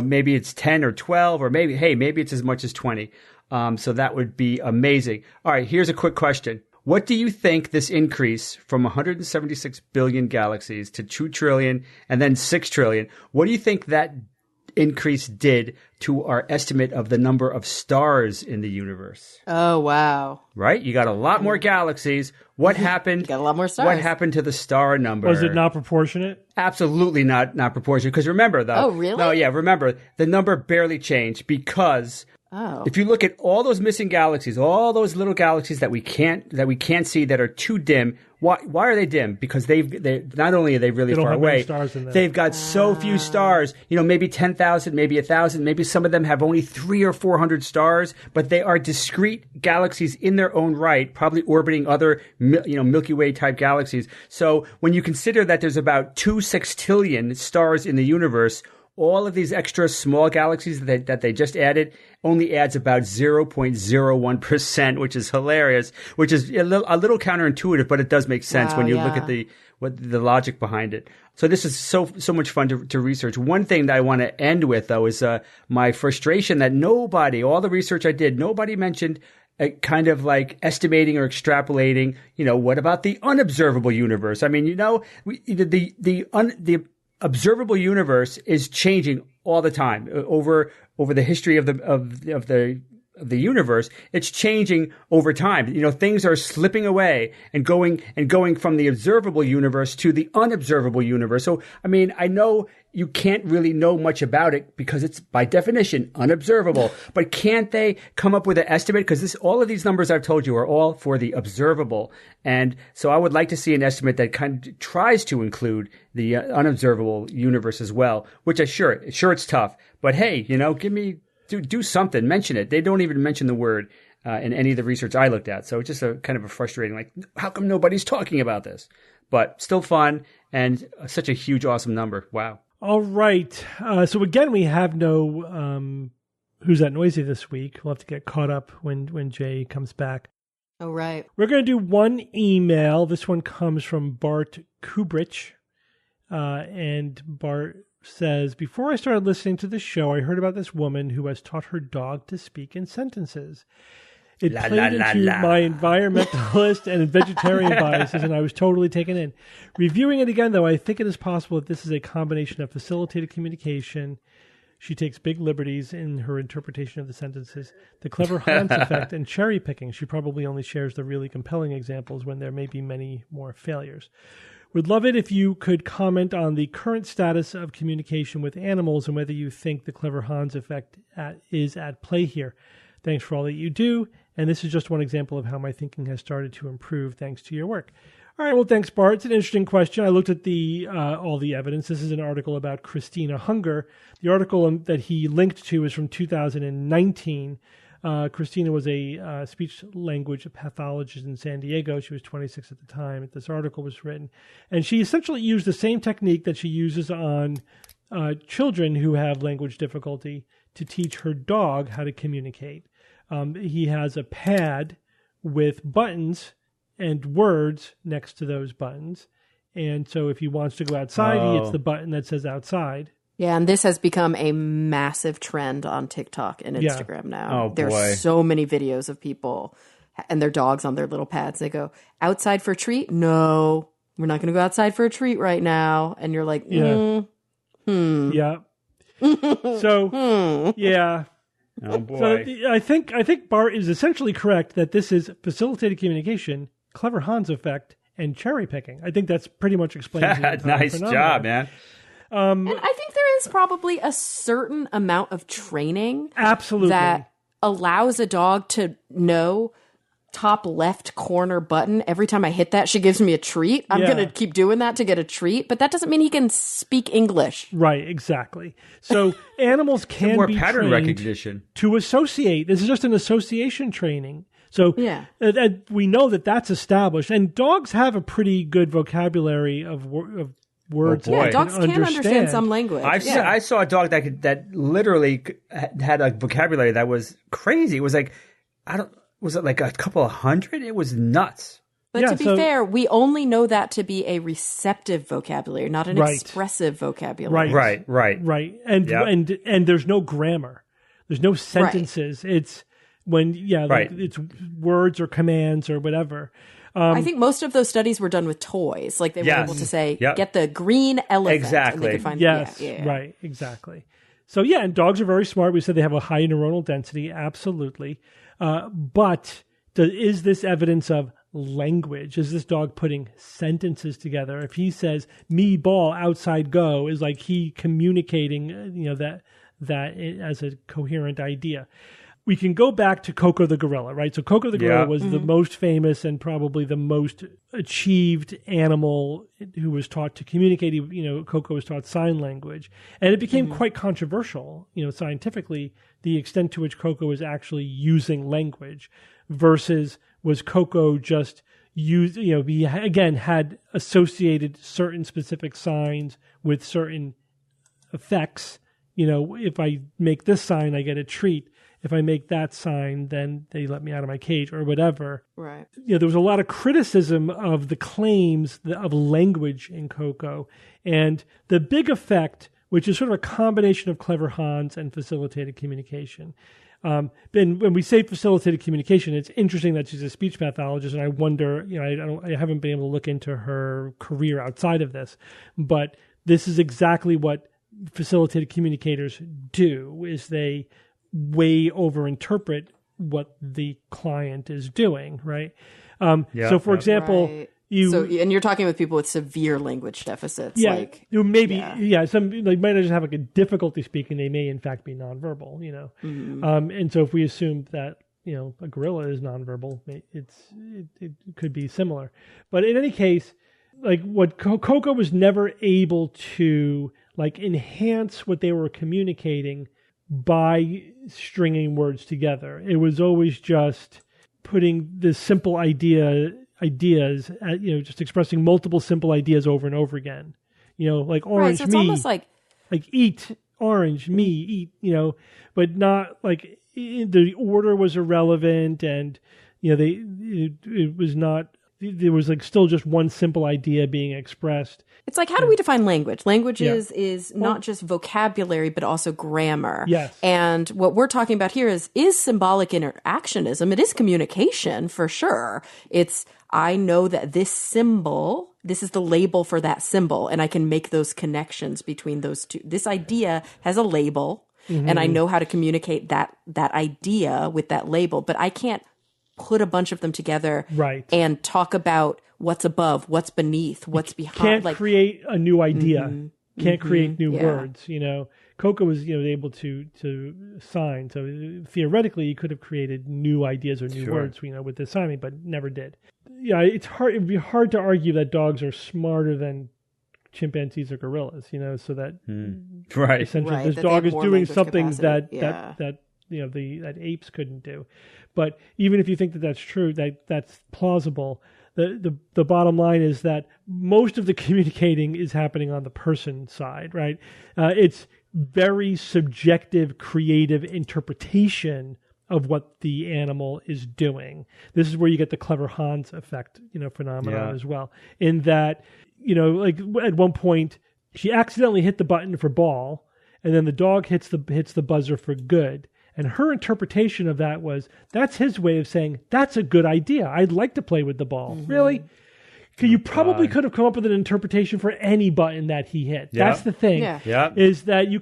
maybe it's 10 or 12, or maybe it's as much as 20. So that would be amazing. All right, here's a quick question. What do you think this increase from 176 billion galaxies to 2 trillion and then 6 trillion, what do you think that increase did to our estimate of the number of stars in the universe? Oh, wow. Right? You got a lot more galaxies. What happened? You got a lot more stars. What happened to the star number? Was it not proportionate? Absolutely not proportionate. Because remember, though. Oh, really? No, yeah, remember, the number barely changed because if you look at all those missing galaxies, all those little galaxies that we can't see, that are too dim. Why are they dim? Because they not only are they really far away, they've got so few stars. Maybe 10,000, maybe 1,000, maybe some of them have only 300 or 400 stars, but they are discrete galaxies in their own right, probably orbiting other Milky Way type galaxies. So when you consider that there's about 2 sextillion stars in the universe, all of these extra small galaxies that they just added only adds about 0.01%, which is hilarious, which is a little counterintuitive, but it does make sense when you look at the logic behind it. So this is so much fun to research. One thing that I want to end with, though, is my frustration that all the research I did, nobody mentioned kind of like estimating or extrapolating, what about the unobservable universe? I mean, the observable universe is changing all the time over the history of the universe. It's changing over time. Things are slipping away and going from the observable universe to the unobservable universe. So, I mean, I know you can't really know much about it because it's by definition unobservable, but can't they come up with an estimate? Because all of these numbers I've told you are all for the observable. And so I would like to see an estimate that kind of tries to include the unobservable universe as well, which sure it's tough, but hey, do something, mention it. They don't even mention the word in any of the research I looked at. So it's just a kind of a frustrating, like, how come nobody's talking about this? But still fun, and such a huge, awesome number. Wow. All right. So again, we have no Who's That Noisy this week. We'll have to get caught up when Jay comes back. Oh, right. We're going to do one email. This one comes from Bart Kubrich. And Bart says, before I started listening to the show, I heard about this woman who has taught her dog to speak in sentences. It played into my environmentalist and vegetarian biases, and I was totally taken in. Reviewing it again, though, I think it is possible that this is a combination of facilitated communication. She takes big liberties in her interpretation of the sentences, the clever Hans effect, and cherry picking. She probably only shares the really compelling examples when there may be many more failures. Would love it if you could comment on the current status of communication with animals and whether you think the clever Hans effect is at play here. Thanks for all that you do. And this is just one example of how my thinking has started to improve thanks to your work. All right, well, thanks, Bart. It's an interesting question. I looked at all the evidence. This is an article about Christina Hunger. The article that he linked to is from 2019. Christina was a speech language pathologist in San Diego. She was 26 at the time that this article was written. And she essentially used the same technique that she uses on children who have language difficulty to teach her dog how to communicate. He has a pad with buttons and words next to those buttons. And so if he wants to go outside, he hits the button that says outside. Yeah, and this has become a massive trend on TikTok and Instagram now. Oh, boy. There's so many videos of people and their dogs on their little pads. They go, outside for a treat? No, we're not going to go outside for a treat right now. And you're like, Yeah. So, yeah. Oh, boy. So I think Bart is essentially correct that this is facilitated communication, clever Hans effect, and cherry picking. I think that's pretty much explains the entire Nice phenomenon. job, man. and I think there is probably a certain amount of training Absolutely. that allows a dog to know top left corner button. Every time I hit that, she gives me a treat. I'm going to keep doing that to get a treat, but that doesn't mean he can speak English. Right, exactly. So animals can more be pattern trained recognition to associate. This is just an association training. So we know that that's established. And dogs have a pretty good vocabulary of words. Oh, boy. Yeah, dogs can understand some language. I saw a dog that literally had a vocabulary that was crazy. It was like, was it like a couple of hundred? It was nuts. But to be fair, we only know that to be a receptive vocabulary, not an expressive vocabulary. Right. And there's no grammar. There's no sentences. Right. It's when, it's words or commands or whatever. I think most of those studies were done with toys. Like they were able to say, get the green elephant. Exactly. And they could find, right, exactly. So and dogs are very smart. We said they have a high neuronal density, absolutely. But is this evidence of language? Is this dog putting sentences together? If he says "me ball outside go," is like he communicating, that as a coherent idea. We can go back to Koko the gorilla, right? So Koko the gorilla was the most famous and probably the most achieved animal who was taught to communicate. Koko was taught sign language, and it became quite controversial, scientifically, the extent to which Koko was actually using language versus was Koko just used, he again had associated certain specific signs with certain effects. If I make this sign, I get a treat. If I make that sign, then they let me out of my cage or whatever. Right. There was a lot of criticism of the claims of language in Koko. And the big effect, which is sort of a combination of Clever Hans and facilitated communication. And when we say facilitated communication, it's interesting that she's a speech pathologist, and I wonder, I haven't been able to look into her career outside of this, but this is exactly what facilitated communicators do, is they way overinterpret what the client is doing, right? So, for example, and you're talking with people with severe language deficits, some might just have like a difficulty speaking. They may in fact be nonverbal, and so if we assume that a gorilla is nonverbal, it could be similar. But in any case, like what Koko was never able to enhance what they were communicating by stringing words together. It was always just putting this simple ideas, just expressing multiple simple ideas over and over again. Like orange, so it's me, almost like eat, orange, me, eat, but not like the order was irrelevant, and it was not. There was still just one simple idea being expressed. It's like, how do we define language? Language is not just vocabulary, but also grammar. Yes. And what we're talking about here is symbolic interactionism. It is communication for sure. It's, I know that this symbol, this is the label for that symbol, and I can make those connections between those two. This idea has a label, and I know how to communicate that idea with that label, but I can't put a bunch of them together and talk about what's above, what's beneath, what's behind. Can't create a new idea. Can't create new words. Koko was able to sign, so theoretically he could have created new ideas or new words with the signing, but never did. It's hard. It'd be hard to argue that dogs are smarter than chimpanzees or gorillas. So that essentially this dog is doing something that that apes couldn't do. But even if you think that that's true, that's plausible, the bottom line is that most of the communicating is happening on the person side, right? It's very subjective, creative interpretation of what the animal is doing. This is where you get the Clever Hans effect, phenomenon as well. In that, like at one point she accidentally hit the button for ball, and then the dog hits the buzzer for good. And her interpretation of that was, that's his way of saying, that's a good idea. I'd like to play with the ball. Really? You probably could have come up with an interpretation for any button that he hit. Yeah. That's the thing. Is that you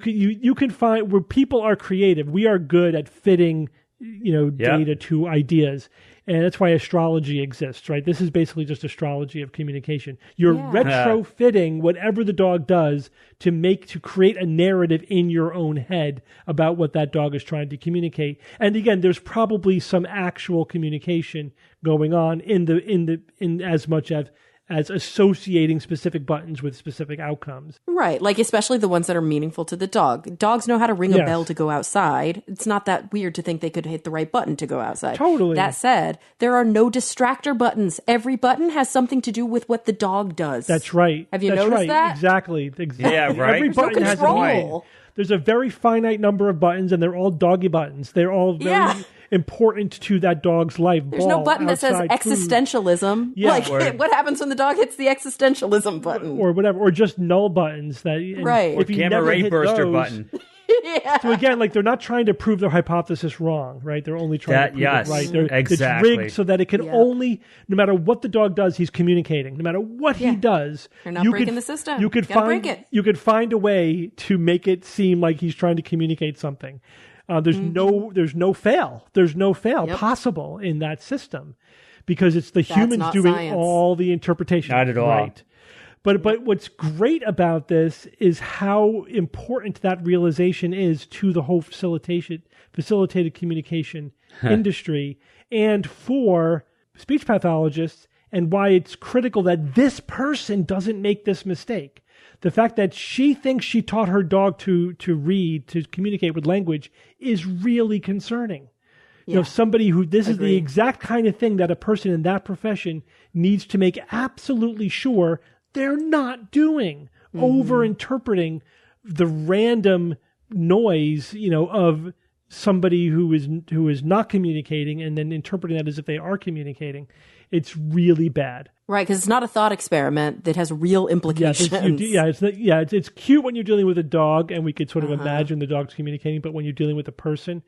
can find where people are creative. We are good at fitting, data to ideas. And that's why astrology exists, right? This is basically just astrology of communication. You're Yeah. retrofitting whatever the dog does to create a narrative in your own head about what that dog is trying to communicate. And again, there's probably some actual communication going on in as much as associating specific buttons with specific outcomes. Right. Like, especially the ones that are meaningful to the dog. Dogs know how to ring a Yes. bell to go outside. It's not that weird to think they could hit the right button to go outside. Totally. That said, there are no distractor buttons. Every button has something to do with what the dog does. That's right. Have you That's noticed right. that? Exactly. Yeah, right. Every There's no button has a control. meaning. There's a very finite number of buttons, and they're all doggy buttons. They're all very Yeah. important to that dog's life. There's no button that says existentialism. Yeah. Like, Or- what happens when the dog hits the existentialism button? or whatever, or just null buttons that. and Right. If you Gamma never ray hit burster those, button. Yeah. So again, like they're not trying to prove their hypothesis wrong, right? They're only trying to prove Yes, it right. exactly. It's rigged so that it can Yeah. only, no matter what the dog does, he's communicating. No matter what he does, You're not you breaking could- the system. You could Gotta find break it. you could find a way to make it seem like he's trying to communicate something. There's no fail. There's no fail Yep. possible in that system because it's the That's humans not doing science. all the interpretation. Not at all. Right. But what's great about this is how important that realization is to the whole facilitated communication industry and for speech pathologists, and why it's critical that this person doesn't make this mistake. The fact that she thinks she taught her dog to read, to communicate with language, is really concerning. You know, somebody who, this is the exact kind of thing that a person in that profession needs to make absolutely sure they're not doing, over interpreting the random noise, of somebody who is not communicating and then interpreting that as if they are communicating. It's really bad. Right, because it's not a thought experiment that has real Yeah, implications. it's cute when you're dealing with a dog, and we could sort of imagine the dog's communicating. But when you're dealing with a person,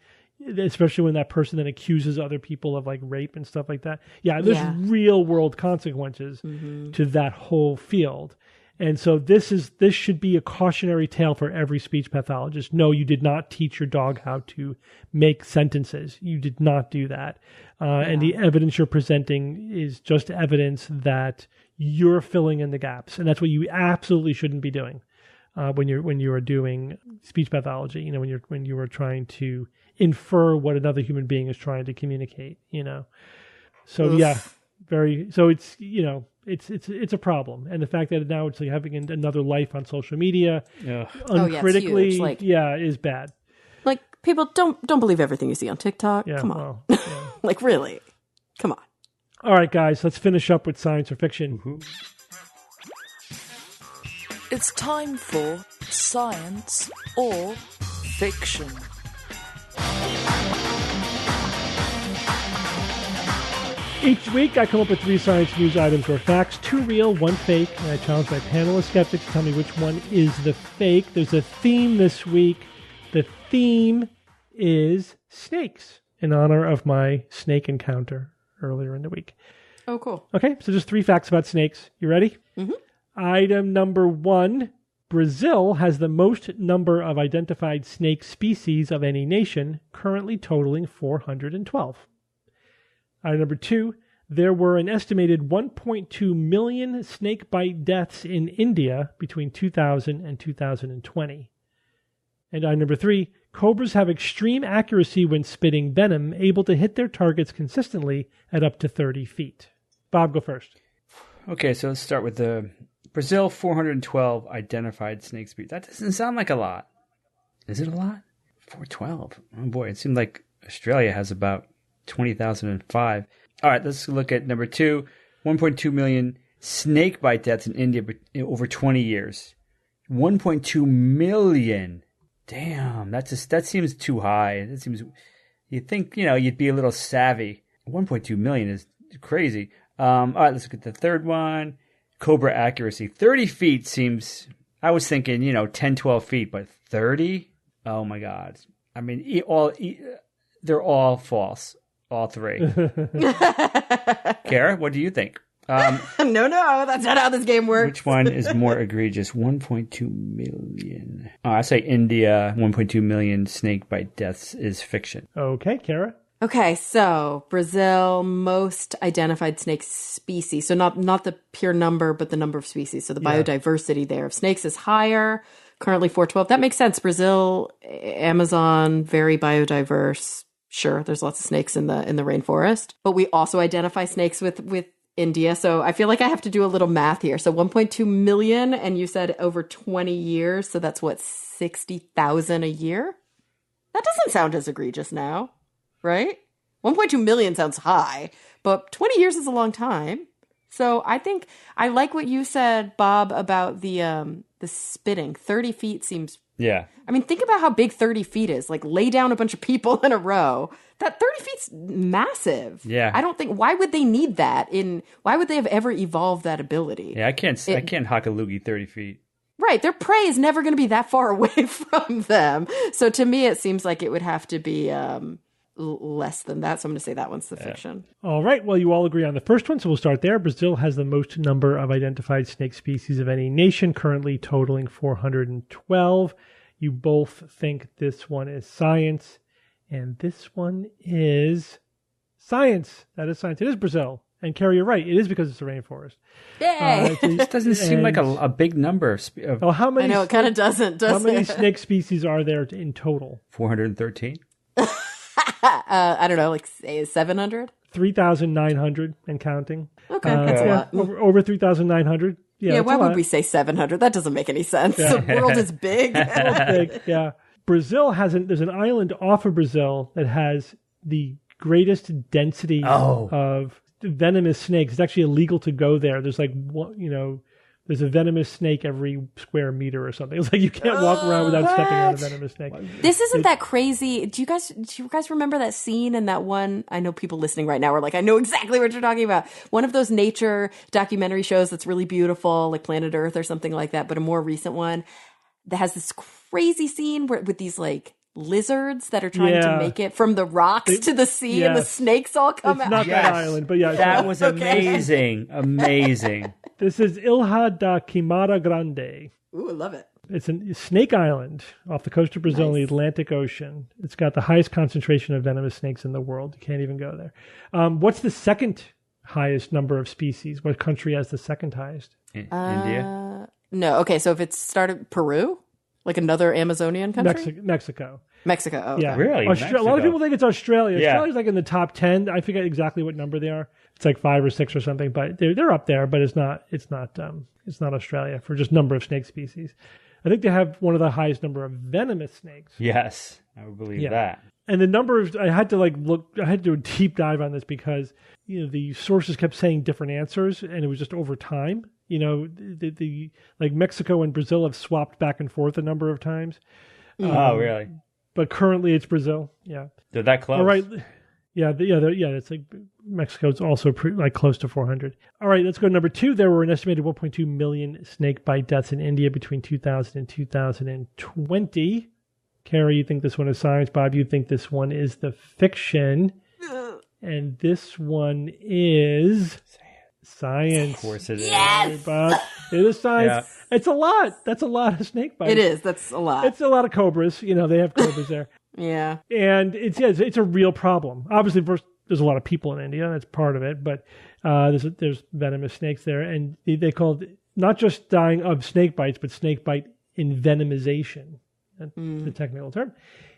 especially when that person then accuses other people of like rape and stuff like that, there's real world consequences to that whole field. And so this should be a cautionary tale for every speech pathologist. No, you did not teach your dog how to make sentences. You did not do that. And the evidence you're presenting is just evidence that you're filling in the gaps. And that's what you absolutely shouldn't be doing when you are doing speech pathology. When you are trying to infer what another human being is trying to communicate. So it's a problem, and the fact that now it's like having another life on social media, uncritically, it's huge. is bad. Like, people don't believe everything you see on TikTok. Yeah, Come on. well, yeah. Like, really? Come on. All right, guys, let's finish up with science or fiction. It's time for science or fiction. Each week, I come up with 3 science news items or facts, 2 real, 1 fake, and I challenge my panel of skeptics to tell me which one is the fake. There's a theme this week. The theme is snakes, in honor of my snake encounter earlier in the week. Oh, cool. Okay, so just 3 facts about snakes. You ready? Mm-hmm. Item number 1, Brazil has the most number of identified snake species of any nation, currently totaling 412. Item number 2, there were an estimated 1.2 million snake bite deaths in India between 2000 and 2020. And item number 3, cobras have extreme accuracy when spitting venom, able to hit their targets consistently at up to 30 feet. Bob, go first. Okay, so let's start with the Brazil 412 identified snake species. That doesn't sound like a lot. Is it a lot? 412. Oh boy, it seemed like Australia has about 20,005. All right, let's look at number 2. 1.2 million snake bite deaths in India over 20 years. 1.2 million. Damn, that seems too high. That seems, you'd think, you'd be a little savvy. 1.2 million is crazy. All right, let's look at the third one. Cobra accuracy. 30 feet seems, I was thinking, 10, 12 feet, but 30? Oh my God. I mean, they're all false. All 3. Kara, what do you think? No, that's not how this game works. Which one is more egregious? 1.2 million. I say India, 1.2 million snake bite deaths is fiction. Okay, Kara? Okay, so Brazil, most identified snake species. So not the pure number, but the number of species. So the biodiversity there of snakes is higher, currently 412. That makes sense. Brazil, Amazon, very biodiverse. Sure, there's lots of snakes in the rainforest. But we also identify snakes with India. So I feel like I have to do a little math here. So 1.2 million, and you said over 20 years. So that's what, 60,000 a year? That doesn't sound as egregious now. Right? 1.2 million sounds high, but 20 years is a long time. So I think I like what you said, Bob, about the spitting. 30 feet seems... Yeah. I mean, think about how big 30 feet is. Like, lay down a bunch of people in a row. That 30 feet's massive. Yeah. I don't think... Why would they need that? Why would they have ever evolved that ability? Yeah, I can't hock a loogie 30 feet. Right. Their prey is never going to be that far away from them. So to me, it seems like it would have to be... less than that, so I'm going to say that one's the fiction. All right, well, you all agree on the first one, so we'll start there. Brazil has the most number of identified snake species of any nation, currently totaling 412. You both think this one is science, and this one is science. That is science. It is Brazil. And Carrie, you're right. It is because it's a rainforest. Yay! This doesn't seem like a big number. Well, how many? I know, it kind of doesn't, does How many it? snake species are there in total? 413? I don't know, like 700? 3,900 and counting. Okay, that's a lot. Over 3,900. Yeah, why would we say 700? That doesn't make any sense. The world is big. Big, yeah. Brazil there's an island off of Brazil that has the greatest density of venomous snakes. It's actually illegal to go there. There's like, there's a venomous snake every square meter or something. It's like you can't walk around without stepping on a venomous snake. This isn't that crazy. Do you guys remember that scene in that one? I know people listening right now are like, I know exactly what you're talking about. One of those nature documentary shows that's really beautiful, like Planet Earth or something like that, but a more recent one that has this crazy scene with these like lizards that are trying to make it from the rocks to the sea, and the snakes all come out. It's not that island, but yeah. That was amazing. Amazing. This is Ilha da Queimada Grande. Ooh, I love it. It's a snake island off the coast of Brazil in the Atlantic Ocean. It's got the highest concentration of venomous snakes in the world. You can't even go there. What's the second highest number of species? What country has the second highest? India? No. Okay, so if it's started Peru? Like another Amazonian country? Mexico. Mexico. Oh, okay. Yeah. Really? A lot of people think it's Australia. Yeah. Australia's like in the top 10. I forget exactly what number they are. It's like 5 or 6 or something, but they're up there, but it's not Australia for just number of snake species. I think they have one of the highest number of venomous snakes. Yes, I would believe that. And the numbers, I had to do a deep dive on this because, the sources kept saying different answers, and it was just over time. The like Mexico and Brazil have swapped back and forth a number of times. Oh, really? But currently it's Brazil. Yeah. They're that close. All right. Yeah. It's like Mexico's also close to 400. All right. Let's go to number 2. There were an estimated 1.2 million snake bite deaths in India between 2000 and 2020. Carrie, you think this one is science. Bob, you think this one is the fiction. And this one is science. Of course it is. Yes! Bob, it is science. Yeah. It's a lot. That's a lot of snake bites. It is. That's a lot. It's a lot of cobras. They have cobras there. Yeah. And it's a real problem. Obviously, first, there's a lot of people in India. That's part of it. But there's venomous snakes there. And they call it not just dying of snake bites, but snake bite envenomization. That's the technical term.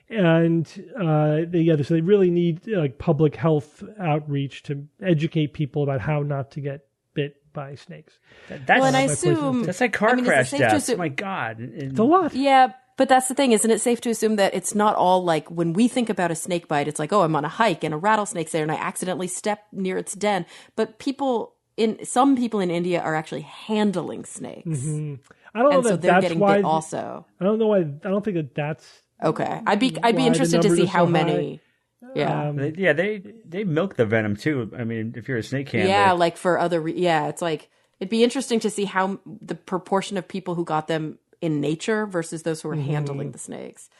And so they really need public health outreach to educate people about how not to get bit by snakes. And I assume that's like car crash deaths. My God, it's a lot. Yeah, but that's the thing. Isn't it safe to assume that it's not all like when we think about a snake bite, it's like, oh, I'm on a hike and a rattlesnake's there and I accidentally step near its den. But some people in India are actually handling snakes. Mm-hmm. I don't know and that so they're that's getting why. bit also. I don't know why. I don't think that that's. Okay, I'd be interested to see how many. Yeah, they milk the venom too. I mean, if you're a snake handler, yeah, like for other, it's like it'd be interesting to see how the proportion of people who got them in nature versus those who were handling the snakes.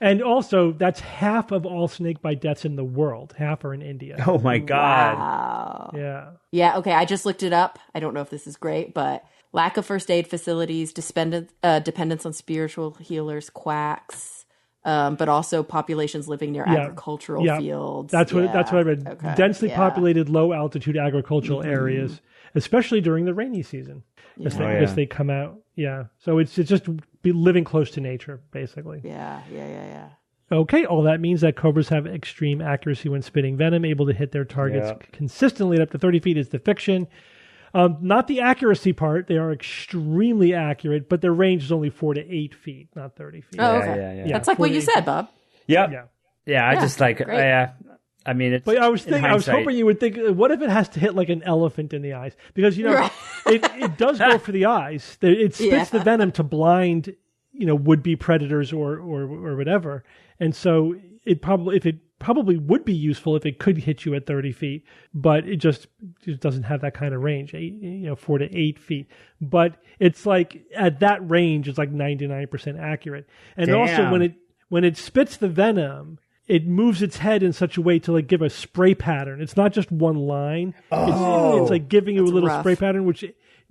And also, that's half of all snake bite deaths in the world. Half are in India. Oh my God! Wow. Yeah. Yeah. Okay, I just looked it up. I don't know if this is great, but lack of first aid facilities, dependence on spiritual healers, quacks. but also populations living near agricultural fields. That's what I read. Okay. Densely populated, low altitude agricultural areas, especially during the rainy season, because they come out. Yeah, so it's just be living close to nature, basically. Yeah. Okay, all that means that cobras have extreme accuracy when spitting venom, able to hit their targets consistently at up to 30 feet is the fiction. Not the accuracy part. They are extremely accurate, but their range is only 4 to 8 feet, not 30 feet. Oh, okay. Yeah. That's like what you said, Bob. Yep. Yeah. I just like, great. I mean, it's. But I was hoping you would think, what if it has to hit like an elephant in the eyes? Because, it does go for the eyes. It spits the venom to blind, would-be predators or whatever. And so it probably would be useful if it could hit you at 30 feet, but it just doesn't have that kind of range, 4 to 8 feet. But it's like at that range, it's like 99% accurate. And also when it spits the venom, it moves its head in such a way to like give a spray pattern. It's not just one line. It's like giving you a little spray pattern, which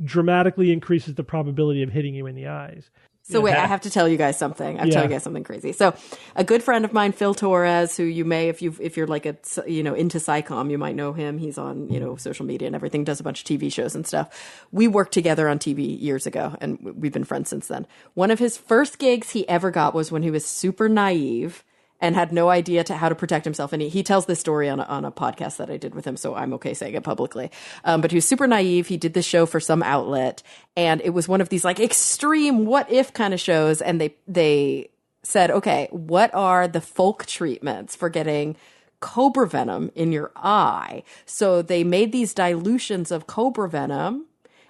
dramatically increases the probability of hitting you in the eyes. So wait, I have to tell you guys something. I'm telling you guys something crazy. So a good friend of mine, Phil Torres, who you may, if you're like into SciComm, you might know him. He's on, social media and everything, does a bunch of TV shows and stuff. We worked together on TV years ago and we've been friends since then. One of his first gigs he ever got was when he was super naive and had no idea how to protect himself. And he tells this story on a podcast that I did with him, so I'm okay saying it publicly. But he was super naive. He did this show for some outlet, and it was one of these like extreme what if kind of shows. And they said, okay, what are the folk treatments for getting cobra venom in your eye? So they made these dilutions of cobra venom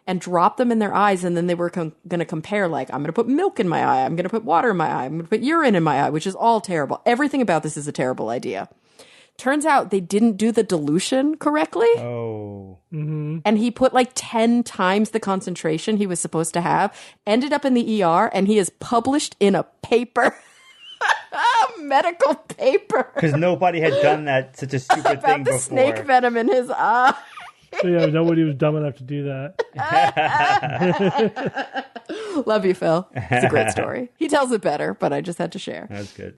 and dropped them in their eyes, and then they were going to compare, like, I'm going to put milk in my eye, I'm going to put water in my eye, I'm going to put urine in my eye, which is all terrible. Everything about this is a terrible idea. Turns out they didn't do the dilution correctly. Oh. Mm-hmm. And he put like 10 times the concentration he was supposed to have, ended up in the ER, and he is published in a paper. A medical paper. Because nobody had done such a stupid thing before. About the snake venom in his eye. So nobody was dumb enough to do that. Love you, Phil. It's a great story. He tells it better, but I just had to share. That's good.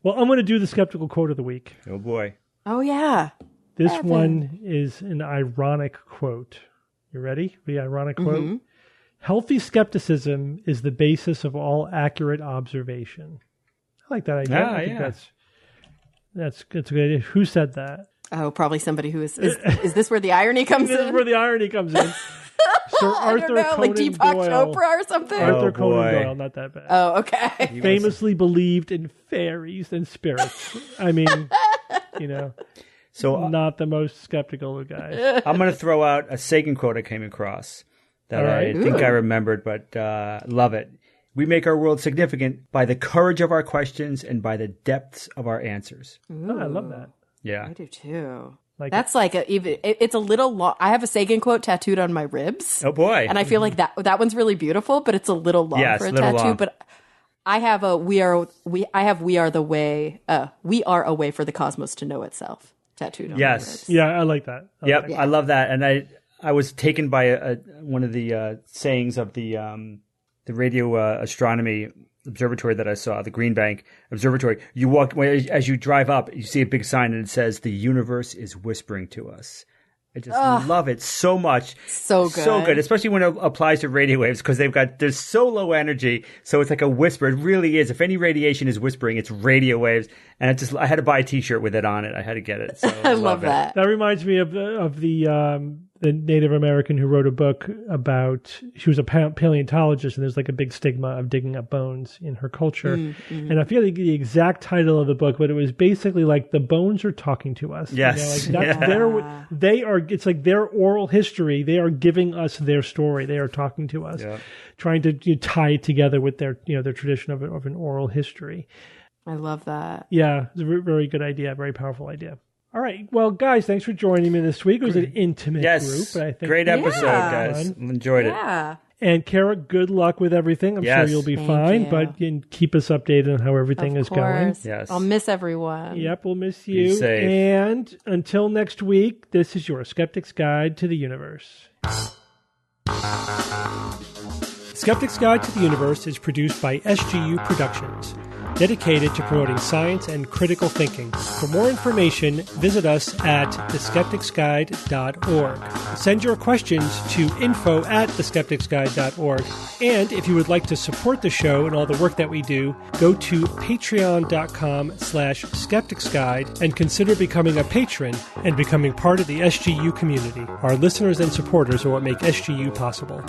Well, I'm going to do the skeptical quote of the week. Oh, boy. Oh, yeah. This one is an ironic quote. You ready? The ironic quote? Mm-hmm. Healthy skepticism is the basis of all accurate observation. I like that idea. I think that's a good idea. Who said that? Oh, probably somebody who is this where the irony comes in? This is where the irony comes in. Sir Arthur Conan like Deepak Doyle. Chopra or something? Arthur Conan Doyle, not that bad. Oh, okay. Famously believed in fairies and spirits. I mean, so not the most skeptical of guys. I'm going to throw out a Sagan quote I came across that I think I remembered, but love it. We make our world significant by the courage of our questions and by the depths of our answers. Oh, I love that. Yeah. I do too. That's it's a little long. I have a Sagan quote tattooed on my ribs. Oh boy. And I feel like that one's really beautiful, but it's a little long for a tattoo. Long. But I have we are a way for the cosmos to know itself tattooed on my ribs. Yeah, I like that. I love that. And I was taken by one of the sayings of the radio astronomy observatory that I saw, the Green Bank Observatory. You walk as you drive up, you see a big sign and it says, "The universe is whispering to us." I just love it so much. So good. So good, especially when it applies to radio waves, because they're so low energy, so it's like a whisper. It really is. If any radiation is whispering, it's radio waves. And I had to buy a T-shirt with it on it. I had to get it. So I love that. That reminds me of the Native American who wrote a book about, she was a paleontologist, and there's like a big stigma of digging up bones in her culture. Mm-hmm. And I forget the exact title of the book, but it was basically like the bones are talking to us. Yes. It's like their oral history. They are giving us their story. They are talking to us, trying to tie it together with their tradition of an oral history. I love that. Yeah, it's a very good idea, very powerful idea. All right. Well, guys, thanks for joining me this week. It was an intimate group. But I think great episode, guys. Enjoyed it. And Kara, good luck with everything. I'm sure you'll be fine, but keep us updated on how everything is going. Yes. I'll miss everyone. Yep, we'll miss you. Be safe. And until next week, this is your Skeptic's Guide to the Universe. Skeptic's Guide to the Universe is produced by SGU Productions. dedicated to promoting science and critical thinking. For more information, visit us at theskepticsguide.org. Send your questions to info@theskepticsguide.org. And if you would like to support the show and all the work that we do, go to patreon.com/skepticsguide and consider becoming a patron and becoming part of the SGU community. Our listeners and supporters are what make SGU possible.